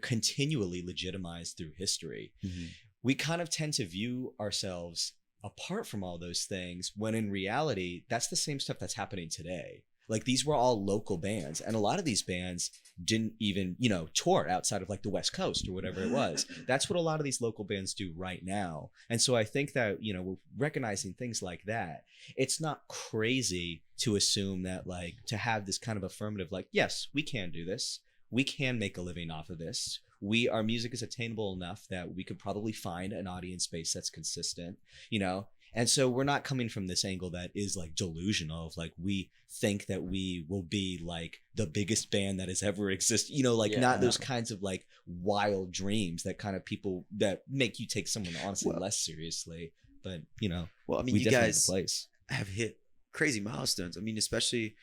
continually legitimized through history. Mhm. We kind of tend to view ourselves apart from all those things when in reality that's the same stuff that's happening today. Like these were all local bands, and a lot of these bands didn't even, you know, tour outside of like the West Coast or whatever it was. That's what a lot of these local bands do right now. And so I think that, you know, we're recognizing things like that. It's not crazy to assume that like to have this kind of affirmative, like, yes, we can do this. We can make a living off of this. Our music is attainable enough that we could probably find an audience base that's consistent, you know? And so we're not coming from this angle that is like delusional of like we think that we will be like the biggest band that has ever existed, you know, like Yeah. not those kinds of like wild dreams that kind of people that make you take someone honestly Well- less seriously. But you know, Well, I mean, we you definitely guys have a place. have hit crazy milestones. I mean, especially,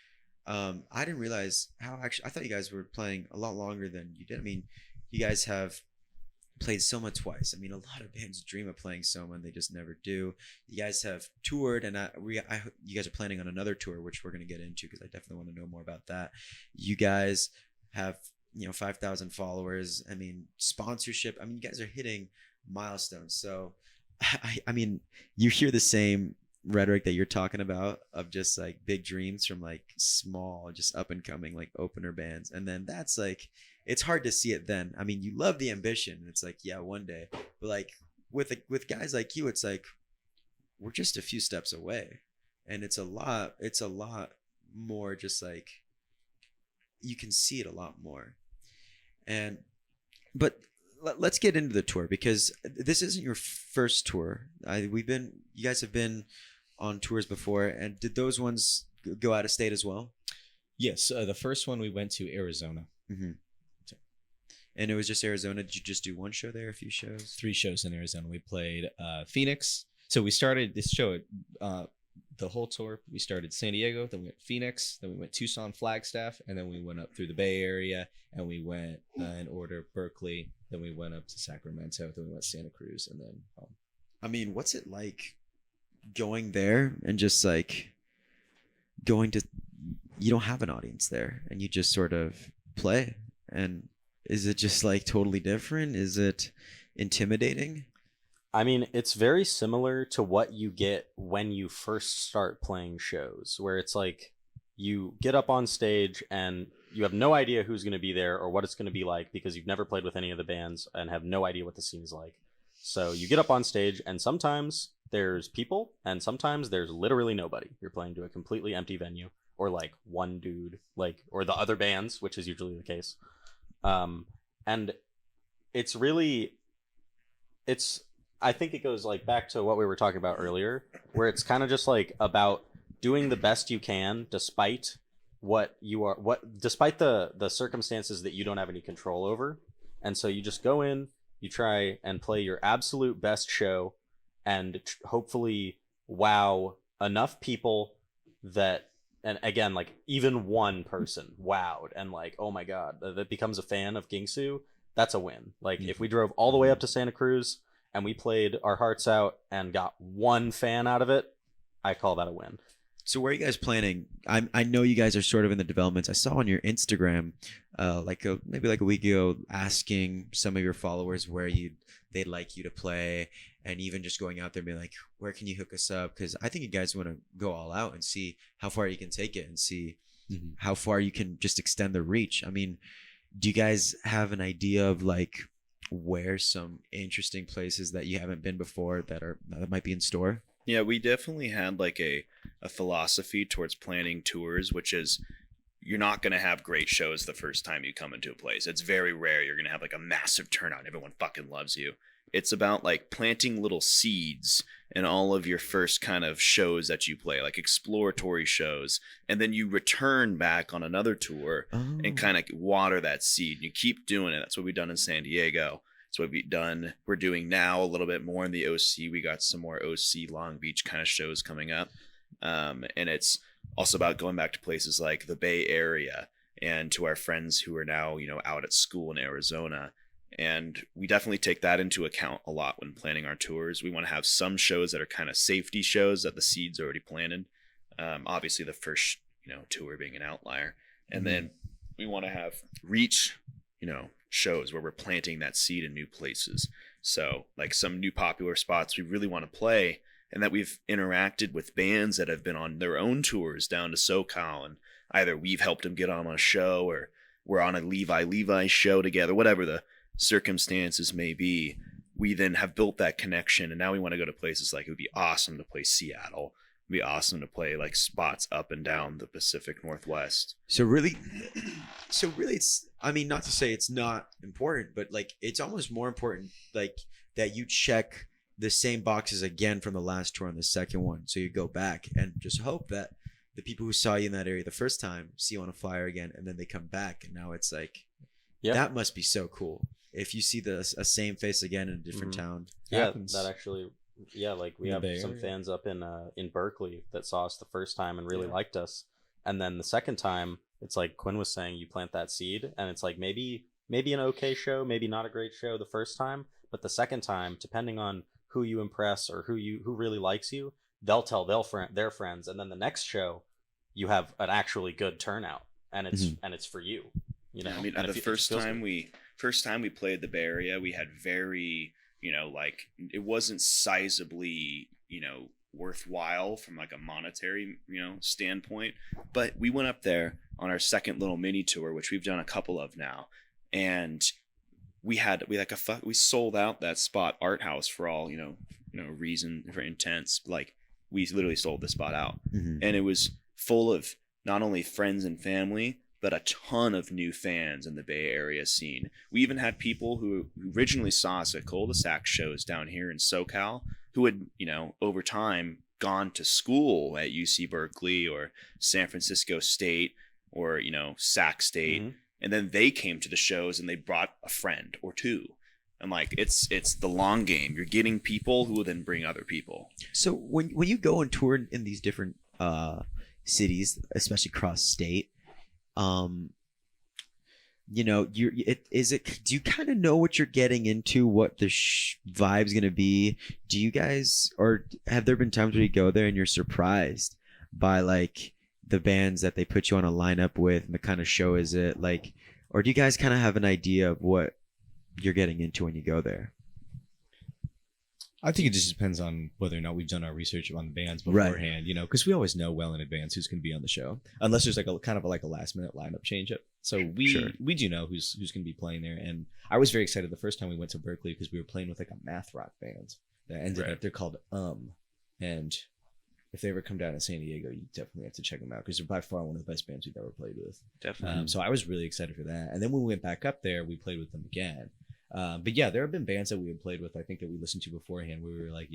I didn't realize how I thought you guys were playing a lot longer than you did. I mean, you guys have played Soma twice. I mean, a lot of bands dream of playing Soma and they just never do. You guys have toured, and you guys are planning on another tour, which we're going to get into because I definitely want to know more about that. You guys have, 5,000 followers. I mean, sponsorship. I mean, you guys are hitting milestones. So, I mean, you hear the same rhetoric that you're talking about of just like big dreams from like small, just up and coming like opener bands, and then that's like it's hard to see it then. I mean, you love the ambition. It's like, yeah, one day. But like with guys like you, it's like we're just a few steps away. And it's a lot more just like you can see it a lot more. But let's get into the tour because this isn't your first tour. You guys have been on tours before, and did those ones go out of state as well? Yes, the first one we went to Arizona. Mm-hmm. And it was just Arizona. Did you just do one show there, a few shows? 3 shows in Arizona. We played Phoenix. So we started this show, the whole tour. We started San Diego, then we went Phoenix, then we went Tucson, Flagstaff, and then we went up through the Bay Area, and we went in order Berkeley, then we went up to Sacramento, then we went Santa Cruz, and then home. I mean, what's it like going there and just like going to, you don't have an audience there and you just sort of play, and is it just like totally different? Is it intimidating? I mean, it's very similar to what you get when you first start playing shows, where it's like you get up on stage and you have no idea who's going to be there or what it's going to be like because you've never played with any of the bands and have no idea what the scene is like. So you get up on stage and sometimes there's people and sometimes there's literally nobody. You're playing to a completely empty venue or like one dude, like, or the other bands, which is usually the case. And it's really, I think it goes like back to what we were talking about earlier, where it's kind of just like about doing the best you can despite despite the circumstances that you don't have any control over. And so you just go in, you try and play your absolute best show, and hopefully wow enough people that, and again, like even one person wowed and like, oh my god, that becomes a fan of Gingsu. That's a win. Like if we drove all the way up to Santa Cruz and we played our hearts out and got one fan out of it, I call that a win. So where are you guys planning? I know you guys are sort of in the developments. I saw on your Instagram, maybe like a week ago, asking some of your followers where they'd like you to play, and even just going out there and being like, where can you hook us up? Because I think you guys want to go all out and see how far you can take it and see how far you can just extend the reach. I mean, do you guys have an idea of like where some interesting places that you haven't been before that might be in store? Yeah, we definitely had like a philosophy towards planning tours, which is you're not going to have great shows the first time you come into a place. It's very rare you're going to have like a massive turnout. Everyone fucking loves you. It's about like planting little seeds in all of your first kind of shows that you play, like exploratory shows. And then you return back on another tour and kind of water that seed. You keep doing it. That's what we've done in San Diego. That's what we're doing now a little bit more in the OC. We got some more OC Long Beach kind of shows coming up. And it's also about going back to places like the Bay Area and to our friends who are now, out at school in Arizona. And we definitely take that into account a lot when planning our tours. We want to have some shows that are kind of safety shows that the seeds already planted. Obviously the first, tour being an outlier. And then we want to have reach, shows where we're planting that seed in new places. So like some new popular spots we really want to play, and that we've interacted with bands that have been on their own tours down to SoCal, and either we've helped them get on a show or we're on a Levi show together, whatever the circumstances may be. We then have built that connection, and now we want to go to places like, it would be awesome to play Seattle. It'd be awesome to play like spots up and down the Pacific Northwest. So really it's, I mean, not to say it's not important, but like it's almost more important like that you check the same boxes again from the last tour on the second one. So you go back and just hope that the people who saw you in that area the first time see you on a flyer again, and then they come back, and now it's like, that must be so cool if you see a same face again in a different town. That actually, like we have some fans up in Berkeley that saw us the first time and really liked us, and then the second time, it's like Quinn was saying, you plant that seed, and it's like maybe an okay show, maybe not a great show the first time, but the second time, depending on who you impress or who really likes you, they'll tell their friends, and then the next show you have an actually good turnout, and it's for you. I mean, the first time we played the Bay Area, we had very, like it wasn't sizably, worthwhile from like a monetary, standpoint, but we went up there on our second little mini tour, which we've done a couple of now, and we sold out that spot, Art House, for all reason, for intents. Like we literally sold the spot out, and it was full of not only friends and family, but a ton of new fans in the Bay Area scene. We even had people who originally saw us at cul-de-sac shows down here in SoCal who had, over time gone to school at UC Berkeley or San Francisco State or, Sac State. And then they came to the shows and they brought a friend or two. And like, it's the long game. You're getting people who will then bring other people. So when you go and tour in these different cities, especially cross state, do you kind of know what you're getting into, what the vibe's going to be? Do you guys, or have there been times where you go there and you're surprised by like the bands that they put you on a lineup with and the kind of show is it like, or do you guys kind of have an idea of what you're getting into when you go there? I think it just depends on whether or not we've done our research on the bands beforehand, because we always know well in advance who's going to be on the show, unless there's like a last minute lineup change up. So we do know who's going to be playing there. And I was very excited the first time we went to Berkeley because we were playing with like a math rock band that ended up, they're called and if they ever come down to San Diego, you definitely have to check them out because they're by far one of the best bands we've ever played with. Definitely. So I was really excited for that. And then when we went back up there, we played with them again. But yeah, there have been bands that we had played with, I think, that we listened to beforehand where we were like,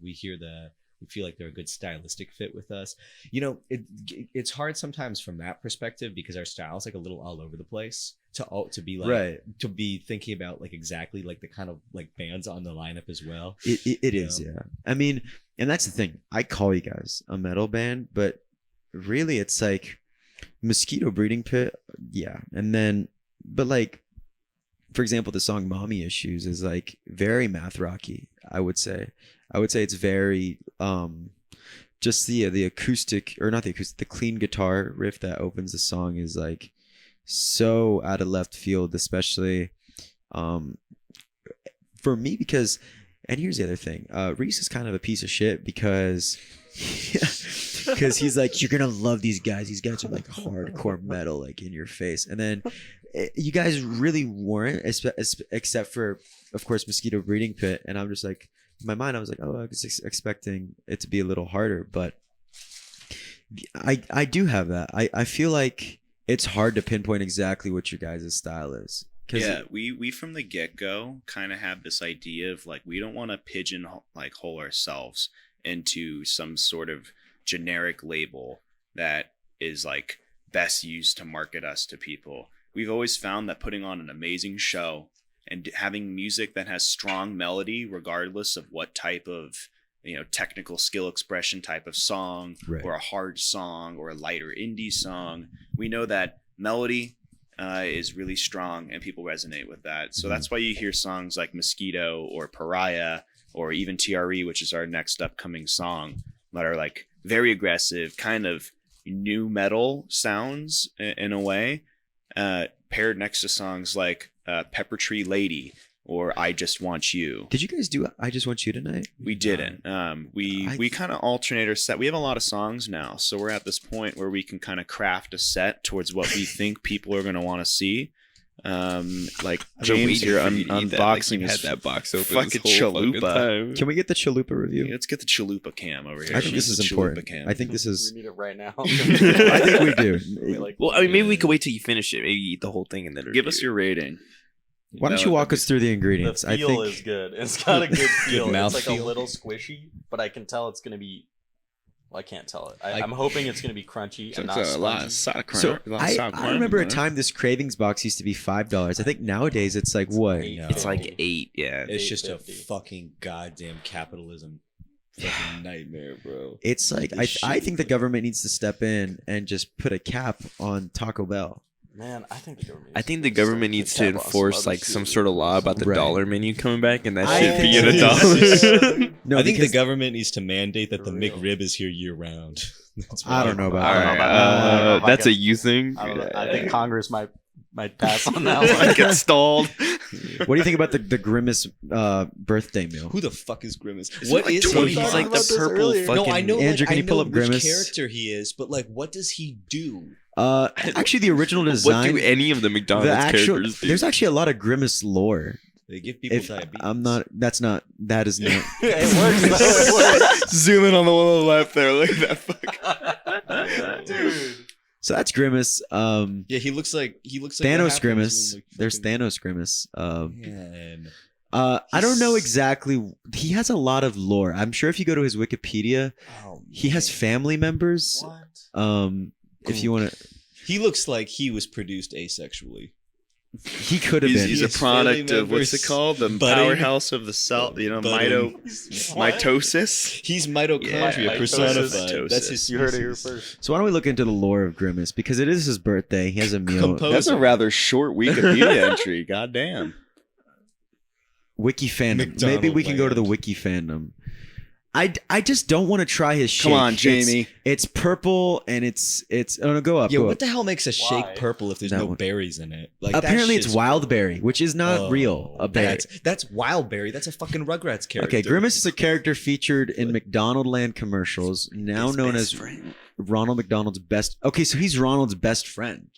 we feel like they're a good stylistic fit with us. It's hard sometimes from that perspective because our style is like a little all over the place to be like Right. to be thinking about like exactly like the kind of like bands on the lineup as well. It is, yeah. I mean, and that's the thing. I call you guys a metal band, but really it's like Mosquito Breeding Pit, yeah. And then, but like, for example, the song Mommy Issues is like very math rocky, I would say. It's very just the acoustic, or not the acoustic, the clean guitar riff that opens the song is like so out of left field, especially for me, because, and here's the other thing, Reese is kind of a piece of shit because he's like, you're gonna love these guys are like hardcore metal, like in your face, and then you guys really weren't, except for, of course, Mosquito Breeding Pit, and I'm just like, in my mind I was like, oh, I was expecting it to be a little harder, but I do have that. I feel like it's hard to pinpoint exactly what your guys' style is. Yeah, we from the get-go kind of have this idea of like, we don't want to pigeonhole ourselves into some sort of generic label that is like best used to market us to people. We've always found that putting on an amazing show and having music that has strong melody, regardless of what type of technical skill expression type of song, Right. or a hard song or a lighter indie song, we know that melody is really strong and people resonate with that. So that's why you hear songs like Mosquito or Pariah or even TRE, which is our next upcoming song, that are like very aggressive, kind of new metal sounds in a way, paired next to songs like Pepper Tree Lady or I Just Want You. Did you guys do I Just Want You tonight? We didn't. We kind of alternate our set. We have a lot of songs now, so we're at this point where we can kind of craft a set towards what we think people are going to want to see. Like James here unboxing his had that box open fucking this whole fucking chalupa. time. Can we get the Chalupa review? Let's get the chalupa cam over here. I think this is The chalupa important. cam. I think this is. We need it right now. I think we do. Well, I mean, maybe we could wait till you finish it. Maybe eat the whole thing and then Give review us it. your rating. Why don't you walk us through the ingredients? The I feel think is good. It's got a good feel. It's like mouthfeel. a little squishy, but I can tell it's going to be. Well, I can't tell it. I'm hoping it's going to be crunchy and not a lot of spongy. sour so. cream. A lot of sour I cream, remember a right? time this Cravings box used to be $5. I think nowadays it's like what? $8. It's like 8, yeah. It's just a $8.50. fucking goddamn capitalism fucking nightmare, bro. It's like This I shit think the is- government needs to step in and just put a cap on Taco Bell. Man, I think the government. I think the government needs to enforce like some sort of law about the Right. dollar menu coming back, and that I should be think at so. $1. No, I think the because- government needs to mandate that the For real. McRib is here year round. That's I don't know about I don't that. know about that. I don't know if I That's can- a you thing. I don't know. I think Congress might pass on that one. Might get stalled. What do you think about the Grimace birthday meal? Who the fuck is Grimace? Isn't What it is like he? 25? He's like about the this purple earlier. fucking. No, I know. Andrew, like, can I you pull know up which Grimace? character he is, but like, what does he do? Actually, the original What design. do any of the McDonald's characters do? there's actually a lot of Grimace lore. They give people If diabetes. I'm not, that is not. It works. Though. It works. Zoom in on the one on the left there. Look at that fuck. Dude. So that's Grimace. Yeah, he looks like what Thanos happens Grimace. when, like, There's fucking- Thanos Grimace. Man. I don't know exactly. He has a lot of lore. I'm sure if you go to his Wikipedia, Oh, he has man. family members. What? If you want to, He looks like he was produced asexually. he could have been. He's a His product family of what's it members called? The budding. powerhouse of the cell. Budding. Mitosis. He's mitochondria Yeah, personified. mitosis. That's his. You heard it here species. first. So why don't we look into the lore of Grimace, because it is his birthday. He has a meal. Compose- That's a rather short Wikipedia entry. God damn. Wiki fandom. McDonald Maybe we can go to the land. wiki fandom. I just don't want to try his shake. Come on, It's- Jamie. It's purple and it's oh no, go up. Yeah, go what up. the hell makes a shake Why? purple if there's That no one. berries in it? Like that Apparently it's shit's- wild berry, which is not Oh, real. A berry. That's wild berry. That's a fucking Rugrats character. Okay, Grimace is a character featured in McDonald Land commercials, now His known best as friend. Ronald McDonald's best. Okay, so he's Ronald's best friend.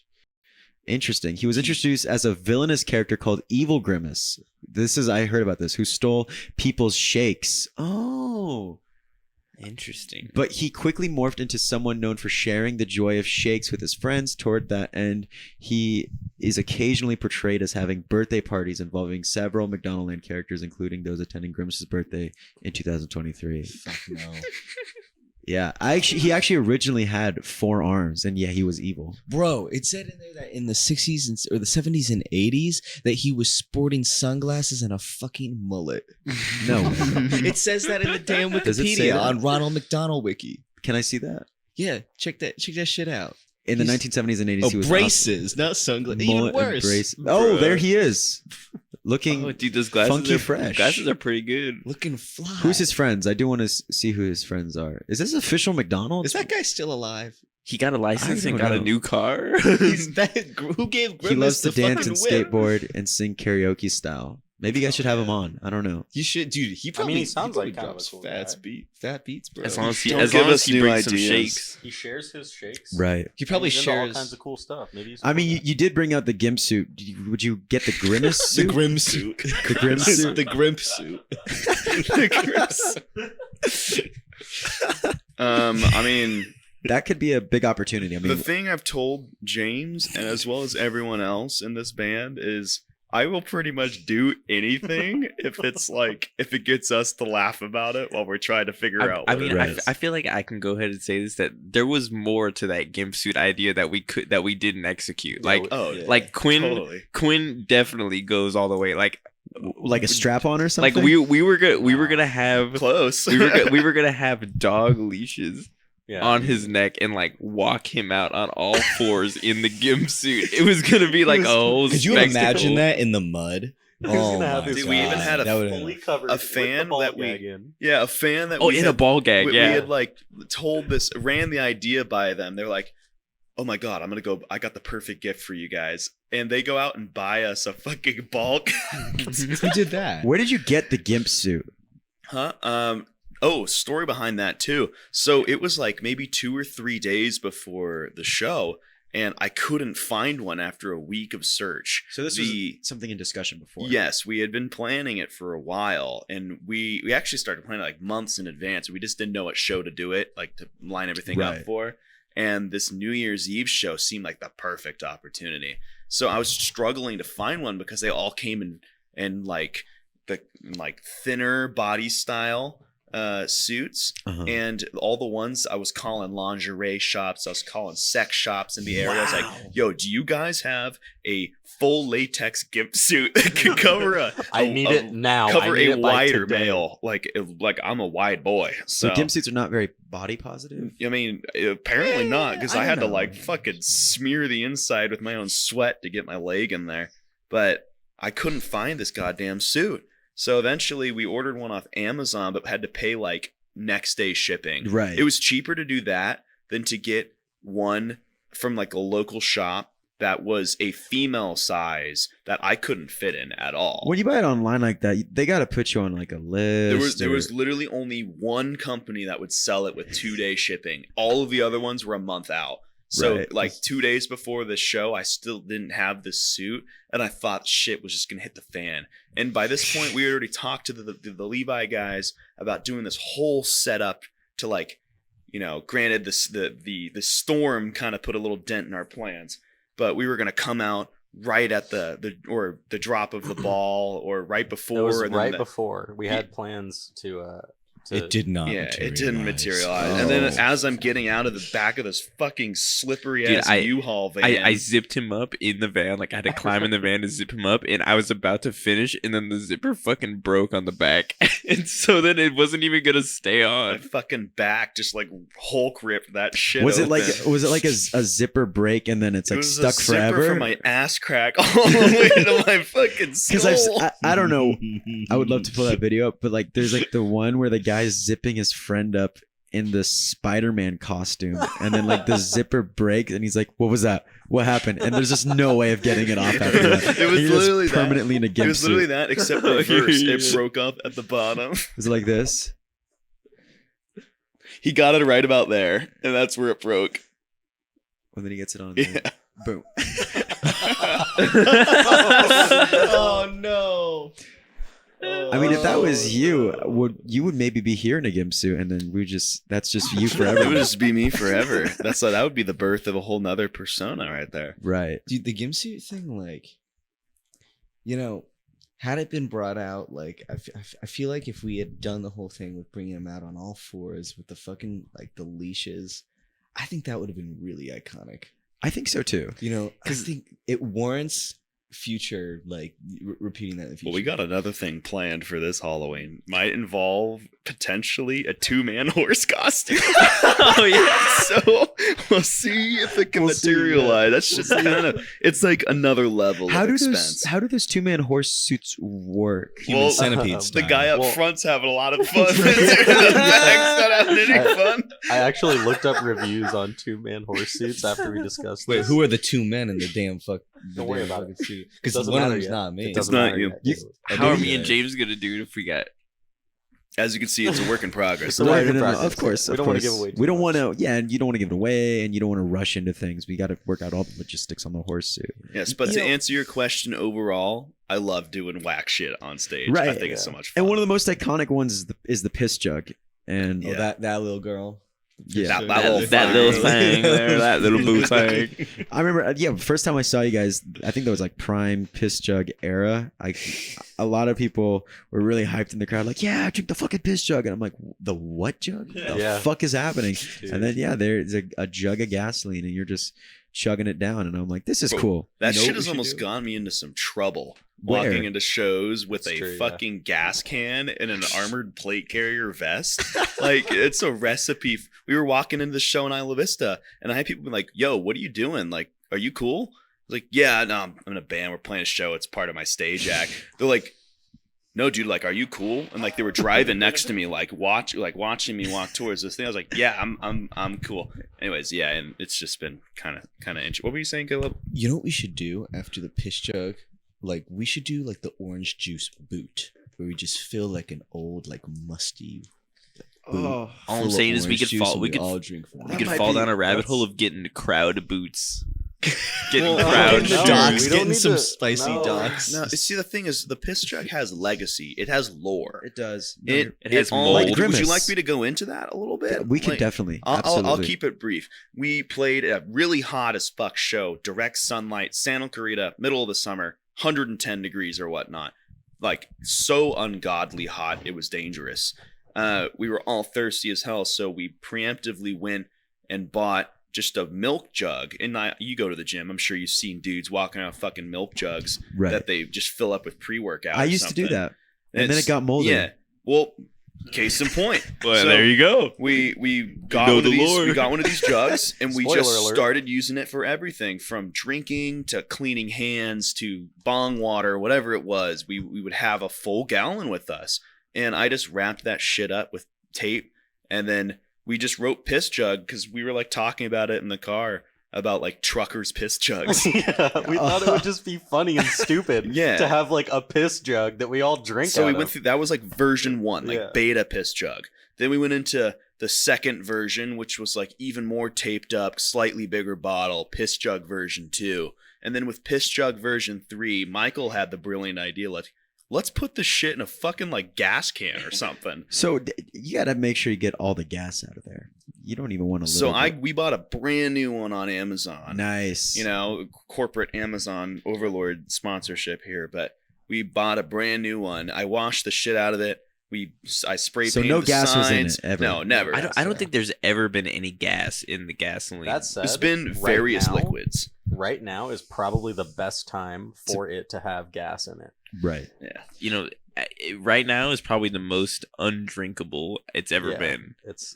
Interesting. He was introduced as a villainous character called Evil Grimace. I heard about this, who stole people's shakes. Oh. Interesting. But he quickly morphed into someone known for sharing the joy of shakes with his friends. Toward that end, he is occasionally portrayed as having birthday parties involving several McDonaldland characters, including those attending Grimace's birthday in 2023. Fuck no. Yeah, he actually originally had 4 arms, and yeah, he was evil. Bro, it said in there that in the 60s or the 70s and 80s that he was sporting sunglasses and a fucking mullet. No, It says that in the damn Does it say Wikipedia that? on Ronald McDonald Wiki. can I see that? Yeah, check that shit out. In the He's- 1970s and 80s, Oh, he was braces, not sunglasses. Even mullet and worse. brace. Oh, Bruh. there he is, looking Oh, dude, those glasses funky are fresh. Glasses are pretty good. Looking fly. Who's his friends? I do want to see who his friends are. Is this official McDonald's? Is that guy still alive? He got a license I and don't got a know. new car. He's that. Who gave Grimace He loves to the dance and fucking whip? skateboard and sing karaoke style. Maybe you guys should have him on. I don't know. You should, dude. He probably. he sounds probably like kind of a drops cool fat guy. fat beats, bro. as long as he, Don't as give long as us he new brings some ideas. shakes. He shares his shakes. Right. he probably He's into all shares kinds of cool stuff. Maybe he's a I cool mean, guy. you did bring out the gimp suit. Would you get the grimace the suit? grim suit. The grim suit. the grimp suit. I mean, That could be a big opportunity. I the mean, thing I've told James and as well as everyone else in this band is I will pretty much do anything if it gets us to laugh about it while we're trying to figure out I what mean, it Right. is. I feel like I can go ahead and say this, that there was more to that gimp suit idea that we didn't execute. Yeah, Like we- Oh, yeah. like Quinn totally. Quinn definitely goes all the way. Like like a strap on or something. like we were gonna have Close. we were gonna have dog leashes yeah. on his neck and like walk him out on all fours in the gimp suit. It was gonna be like a whole Could you spectacle. imagine that in the mud? He was gonna have my his Dude, we even had a that would fully covered a with the fan ball that we- gag in. Yeah, a fan that Oh, we in had, a ball gag, we yeah. had like told this, ran the idea by them. They're like, "Oh my god, I got the perfect gift for you guys," and they go out and buy us a fucking ball gag. Who did that? Where did you get the gimp suit? Huh? Oh, story behind that too. So it was like maybe 2 or 3 days before the show, and I couldn't find one after a week of search. So this The- was something in discussion before. Yes, we had been planning it for a while, and we actually started planning like months in advance. We just didn't know what show to do it, like to line everything Right. up for. And this New Year's Eve show seemed like the perfect opportunity. So I was struggling to find one because they all came in like the like thinner body style suits, Uh-huh. and all the ones I was calling lingerie shops, I was calling sex shops in the area. I was like, "Yo, do you guys have a full latex gimp suit that could cover I need it now. cover I need a it by wider today. male? Like I'm a wide boy, So so gimp suits are not very body positive. I mean, apparently not, because I I had to don't know. like fucking smear the inside with my own sweat to get my leg in there. But I couldn't find this goddamn suit. So eventually we ordered one off Amazon, but had to pay like next day shipping. Right. It was cheaper to do that than to get one from like a local shop that was a female size that I couldn't fit in at all. When you buy it online like that, they got to put you on like a list. There was or- literally only one company that would sell it with 2-day shipping. All of the other ones were a month out. So Right. like 2 days before the show, I still didn't have this suit, and I thought shit was just gonna hit the fan. And by this point, we had already talked to the Levi guys about doing this whole setup to like, you know, granted the storm kind of put a little dent in our plans, but we were gonna come out right at the drop of the ball or right before. It was and then right the- before we had plans to. It did not. Yeah, it didn't materialize. Oh. And then as I'm getting out of the back of this fucking slippery Dude, ass I- U-Haul van, I zipped him up in the van. Like I had to climb in the van to zip him up, and I was about to finish, and then the zipper fucking broke on the back, and so then it wasn't even gonna stay my on. fucking back just like Hulk ripped that shit. Was it like open. a zipper break and then it's like It was stuck a zipper forever? from my ass crack all the way to my fucking Because skull. I don't know. I would love to pull that video up, but like there's like the one where the guy's zipping his friend up in the Spider-Man costume, and then like the zipper breaks, and he's like, "What was that? What happened?" And there's just no way of getting it off after that. It was And you're just literally that. permanently in a It gimp was literally suit. that, except reverse. It broke up at the bottom. Is it like this? He got it right about there, and that's where it broke. Well, then he gets it on. Yeah. Boom. Oh no! I mean, mean, if that was you, would maybe be here in a Gingsu, and then that's just you forever. It would just be me forever. That would be the birth of a whole nother persona right there. Right. Dude, the Gimsuit thing, like, had it been brought out, like, I feel like if we had done the whole thing with bringing him out on all fours with the fucking, like, the leashes, I think that would have been really iconic. I think so too. I think it warrants future, like, repeating that in the future. Well, we got another thing planned for this Halloween. Might involve potentially a 2-man horse costume. Oh yeah. So we'll see if it can materialize. That's just kind of, it's like another level of expense. How do those 2-man horse suits work? Human centipede The style. guy up Well- front's having a lot of fun. The back's not having any fun. I actually looked up reviews on 2-man horse suits after we discussed Wait, this. who are the 2 men in the damn fuck? Don't worry about it. Because Doesn't one of matter them's yet. not me. It doesn't not matter you. yet. How are me Yeah. and James gonna do it if we got? As you can see, it's a work in progress. It's a work in progress. Of course. We don't want to give away too We don't much. want to, yeah, and you don't want to give it away, and you don't want to rush into things. We got to work out all the logistics on the horse suit. Yes, but to answer your question overall, I love doing whack shit on stage. Right. I think it's so much fun. And one of the most iconic ones is the piss jug. And Oh, that little girl. yeah, That little thing there, that little boo thing. I remember, first time I saw you guys, I think that was like prime piss jug era. A lot of people were really hyped in the crowd, like, yeah, drink the fucking piss jug. And I'm like, the what jug? The Yeah. fuck is happening? Dude. And then, there's a jug of gasoline, and you're just chugging it down. And I'm like, this is cool. That You know shit what we has should almost do? gone me into some trouble. Where? Walking into shows with It's a true, yeah. fucking gas can and an armored plate carrier vest. Like, it's a recipe. We were walking into the show in Isla Vista, and I had people be like, yo, what are you doing? Like, are you cool? I was like, yeah, no, I'm in a band. We're playing a show. It's part of my stage act. They're like, no, dude, like, are you cool? And like, they were driving next to me, like watching me walk towards this thing. I was like, yeah, I'm cool. Anyways, yeah, and it's just been kind of interesting. What were you saying, Caleb? You know what we should do after the piss jug? Like, we should do, like, the orange juice boot, where we just fill, like, an old, like, musty boot. Oh, All I'm full of saying is we orange could juice fall. and We could all drink from we it. could might fall be- down a rabbit that's- hole of getting crowd boots. Getting No, crowd no, shoes. Docs, we don't getting need some to- spicy no. docs. No, see, the thing is, the piss jug has legacy. It has lore. it does. It has all- mold. Like would you Grimace. like me to go into that a little bit? We could Like, definitely. I'll Absolutely. keep it brief. We played a really hot as fuck show, direct sunlight, Santa Clarita, middle of the summer, 110 degrees or whatnot. Like, so ungodly hot, it was dangerous. We were all thirsty as hell, so we preemptively went and bought just a milk jug. And you go to the gym, I'm sure you've seen dudes walking around with fucking milk jugs Right. that they just fill up with pre-workout. I or used to do something. that. And then it It's- got moldy. Yeah. Well, case in point. Well, So- there you go. We got know one of the these. lore. We got one of these jugs, and we Spoiler just alert. started using it for everything from drinking to cleaning hands to bong water, whatever it was. We would have a full gallon with us, and I just wrapped that shit up with tape, and then we just wrote piss jug because we were like talking about it in the car about like truckers piss jugs. Yeah, we thought it would just be funny and stupid Yeah. to have like a piss jug that we all drink So out we of. went through that was like version 1, like Yeah. beta piss jug. Then we went into the second version, which was like even more taped up, slightly bigger bottle, piss jug version 2. And then with piss jug version 3, Michael had the brilliant idea, like, let's put this shit in a fucking like gas can or something. So you got to make sure you get all the gas out of there. You don't even want to. So we bought a brand new one on Amazon. Nice. You know, corporate Amazon overlord sponsorship here, but we bought a brand new one. I washed the shit out of it. I spray So painted no the gas was in signs. it, ever? No, never. I don't think there's ever been any gas in the gasoline. That said, There's been right various now- liquids. Right now is probably the best time for it to have gas in it. Right. Yeah. you know, right now is probably the most undrinkable it's ever Yeah. been. It's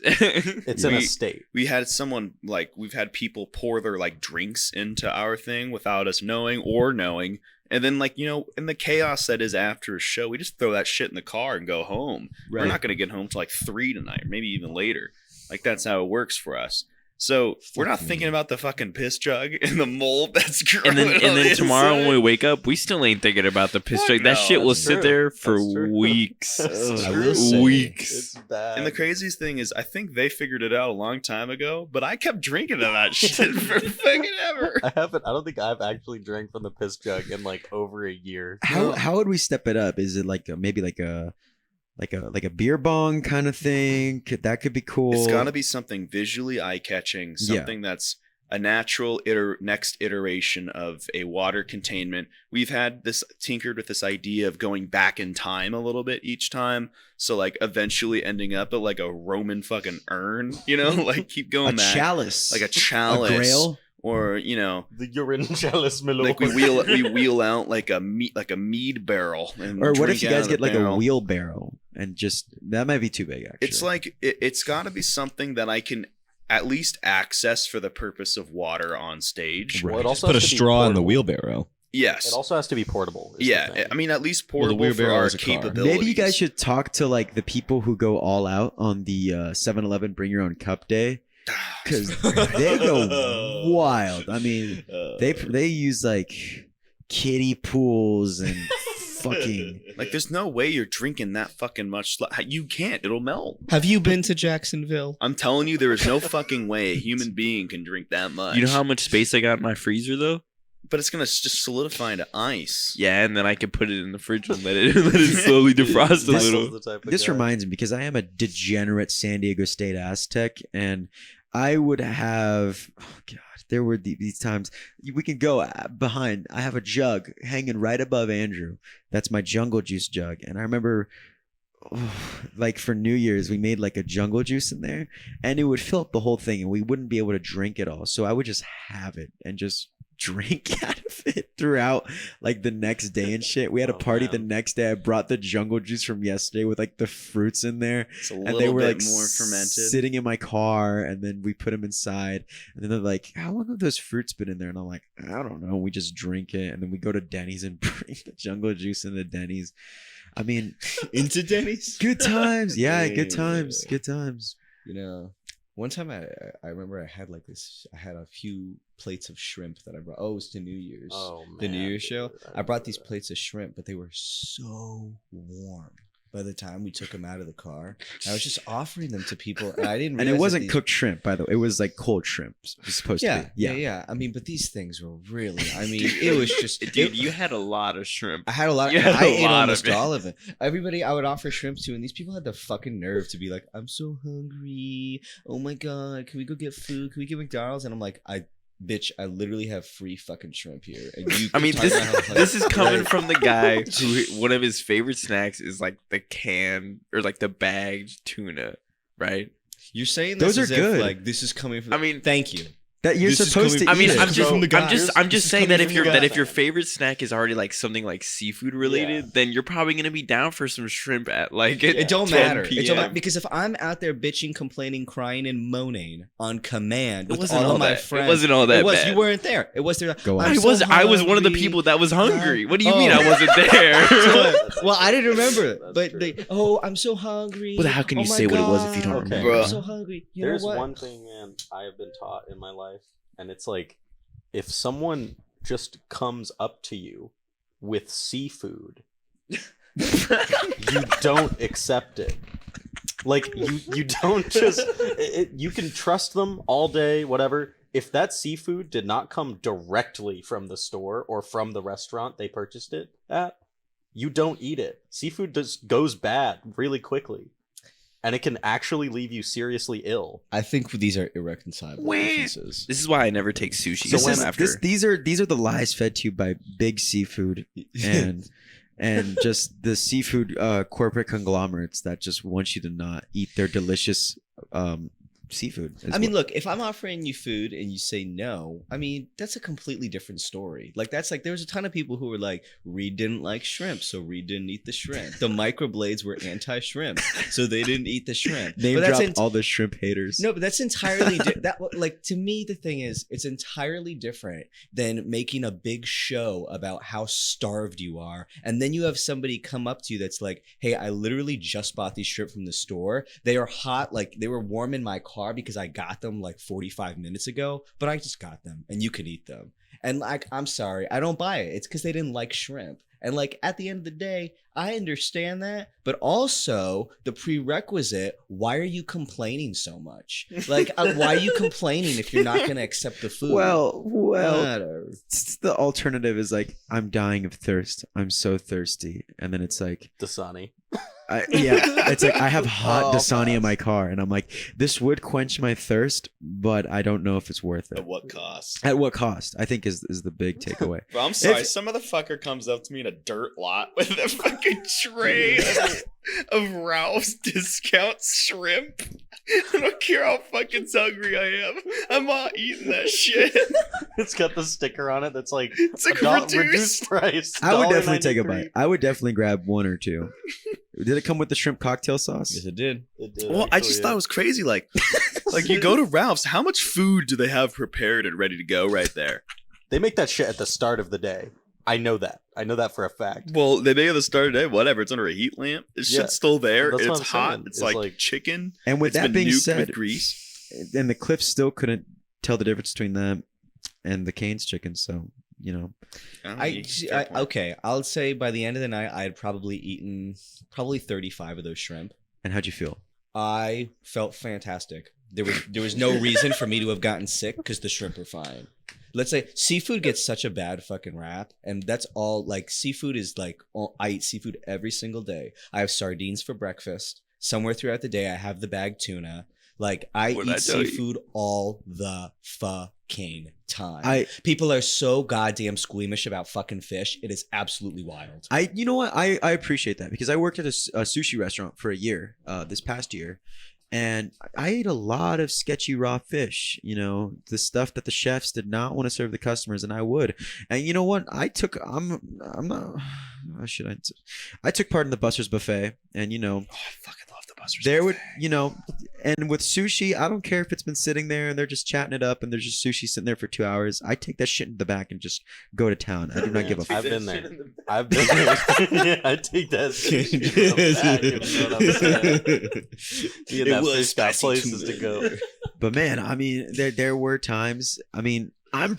in a We- state. We had someone like we've had people pour their like drinks into our thing without us knowing or knowing. And then like, you know, in the chaos that is after a show, we just throw that shit in the car and go home. Right. We're not gonna get home till like 3 tonight, maybe even later. Like that's how it works for us. So we're not Fuck thinking me. about the fucking piss jug and the mold that's growing. And then on the tomorrow when inside. we wake up, we still ain't thinking about the piss Fuck jug. That no, shit will that's sit true. there for That's true. weeks. That's I true. will say, Weeks. It's bad. And the craziest thing is, I think they figured it out a long time ago, but I kept drinking of that shit for fucking ever. I don't think I've actually drank from the piss jug in like over a year. How would we step it up? Is it like maybe like a beer bong kind of thing? That could be cool. It's got to be something visually eye-catching, something that's a natural next iteration of a water containment. We've had this tinkered with this idea of going back in time a little bit each time. So like eventually ending up at like a Roman fucking urn, you know, like keep going a back. chalice, Like a chalice. a grail. Or, you know, The urine chalice, my lord. like we wheel out like a mead barrel. And Or what drink if you out guys of the get like barrel. a wheelbarrow and just that might be too big actually. It's like it's got to be something that I can at least access for the purpose of water on stage. Well, it also Put a has to be straw in the portable. wheelbarrow. Yes. It also has to be portable. is the Yeah, thing. I mean, at least Well, the portable for wheelbarrow our is a car. capabilities. maybe you guys should talk to like the people who go all out on the 7-Eleven Bring Your Own Cup Day because they go wild. I mean, they use like kiddie pools and fucking. Like, there's no way you're drinking that fucking much. You can't. It'll melt. Have you been to Jacksonville? I'm telling you, there is no fucking way a human being can drink that much. You know how much space I got in my freezer though? But it's gonna just solidify into ice. Yeah, and then I can put it in the fridge and let it slowly defrost a This- little. The type of This guy. reminds me because I am a degenerate San Diego State Aztec, and I would have. Oh God, there were these times we can go behind. I have a jug hanging right above Andrew. That's my jungle juice jug, and I remember. Like for New Year's, we made like a jungle juice in there, and it would fill up the whole thing, and we wouldn't be able to drink it all. So I would just have it and just drink out of it throughout like the next day and shit. We had a Oh, party man. the next day. I brought the jungle juice from yesterday with like the fruits in there, It's a and little they were bit like more fermented. sitting in my car, and then we put them inside, and then they're like, "How long have those fruits been in there?" And I'm like, "I don't know." We just drink it, and then we go to Denny's and bring the jungle juice into Denny's. I mean, Into Denny's? good times. Yeah, good Yeah. times. Good times. You know, one time I remember I had like this. I had a few plates of shrimp that I brought. Oh, it was to New Year's. Oh, The New man, Year's show. dude, I brought these remember that. plates of shrimp, but they were so warm. By the time we took them out of the car, I was just offering them to people, and I didn't. And realize it that wasn't these- cooked shrimp, by the way. It was like cold shrimp. It was supposed Yeah, to be. yeah. I mean, but these things were really. I mean, it was just. Dude, you had a lot of shrimp. I had a lot. You had I a ate lot of almost it. all of it. Everybody I would offer shrimp to, and these people had the fucking nerve to be like, "I'm so hungry. Oh my god, can we go get food? Can we get McDonald's?" And I'm like, Bitch, I literally have free fucking shrimp here. And you I mean, talk this about how hungry- this is coming Right. from the guy who one of his favorite snacks is like the can or like the bagged tuna, right? You're saying Those this are as if, good. like this is coming from. I mean, thank you. That you're This is supposed to coming- eat I mean, it. I'm just, from the guy. I'm just, I'm just This is saying that coming if from your the that guy. if your favorite snack is already like something like seafood related, Yeah. then you're probably gonna be down for some shrimp at like It don't 10 matter. It don't matter PM. because if I'm out there bitching, complaining, crying, and moaning on command It with wasn't all all of my that. friends, It wasn't all that It was. bad. You weren't there. It was there. Go on. I'm I so was I was one of the hungry. people that was hungry. What do you Oh. mean I wasn't there? So, well, I didn't remember it, That's but true. I'm so hungry. Well, how can you Oh my say what it was if you don't God. remember? I'm Bruh. so hungry. You There's know what? one thing, man, I have been taught in my life, and it's like if someone just comes up to you with seafood, you don't accept it. Like you don't just you can trust them all day, whatever. If that seafood did not come directly from the store or from the restaurant they purchased it at, you don't eat it. Seafood just goes bad really quickly. And it can actually leave you seriously ill. I think these are irreconcilable Wah. differences. This is why I never take sushi. So This when is, after. these are the lies fed to you by big seafood and just the seafood corporate conglomerates that just want you to not eat their delicious seafood. is I mean, what- look, if I'm offering you food and you say no, I mean, that's a completely different story. Like, that's like, there was a ton of people who were like, Reed didn't like shrimp, so Reed didn't eat the shrimp. The microblades were anti-shrimp, so they didn't eat the shrimp. name But that's drop all the shrimp haters. No, but that's entirely like to me the thing is it's entirely different than making a big show about how starved you are and then you have somebody come up to you that's like, "Hey, I literally just bought these shrimp from the store. They are hot, like they were warm in my car car because I got them like 45 minutes ago, but I just got them and you can eat them. And like, I'm sorry, I don't buy it. It's because they didn't like shrimp. And like at the end of the day, I understand that, but also the prerequisite, why are you complaining so much? Like, why are you complaining if you're not going to accept the food? Well, Whatever. the alternative is like, I'm dying of thirst. I'm so thirsty. And then it's like, Dasani. it's like I have hot Oh, Dasani in man. my car, and I'm like, this would quench my thirst, but I don't know if it's worth it. At what cost? At what cost? I think is the big takeaway. Bro, I'm sorry. If- Some motherfucker comes up to me in a dirt lot with a fucking tray of Ralph's discount shrimp. I don't care how fucking hungry I am. I'm not eating that shit. It's got the sticker on it that's like It's like reduced reduced. price. I would definitely take a $1.93. bite. I would definitely grab one or two. Did it come with the shrimp cocktail sauce? Yes, it did. It did, Well, I actually, just yeah. thought it was crazy. Like you go to Ralph's, how much food do they have prepared and ready to go right there? They make that shit at the start of the day. I know that. I know that for a fact. Well, they make it at the start of the day. Whatever. It's under a heat lamp. It's Yeah, shit's still there. that's It's what I'm hot. saying. It's It's like, like- chicken. And with It's that been being nuked said, with grease. and the Cliff still couldn't tell the difference between them and the Cane's chicken. So, you know, Okay, I'll say by the end of the night, I had probably eaten 35 of those shrimp. and how'd you feel? I felt fantastic. There was no reason for me to have gotten sick because the shrimp were fine. Let's say seafood gets such a bad fucking rap, and that's all. Like seafood is like I eat seafood every single day. I have sardines for breakfast. Somewhere throughout the day, I have the bagged tuna. Like I What'd I eat tell you? seafood all the fucking time. People are so goddamn squeamish about fucking fish. It is absolutely wild. You know what? I appreciate that because I worked at a sushi restaurant for a year, this past year, and I ate a lot of sketchy raw fish. You know, the stuff that the chefs did not want to serve the customers, and I would. And you know what? I'm not. How should I? I took part in the Buster's buffet, and you know, Oh, I fucking love the Buster's there would, buffet. you know, and with sushi, I don't care if it's been sitting there and they're just chatting it up and there's just sushi sitting there for 2 hours. I take that shit in the back and just go to town. I do not give a I've fuck. been there. I've been there. Yeah, I take that shit in the back, if you know what I'm saying. Me and It that was fish got spicy places tuna. to go. But man, I mean, there were times. I mean, I'm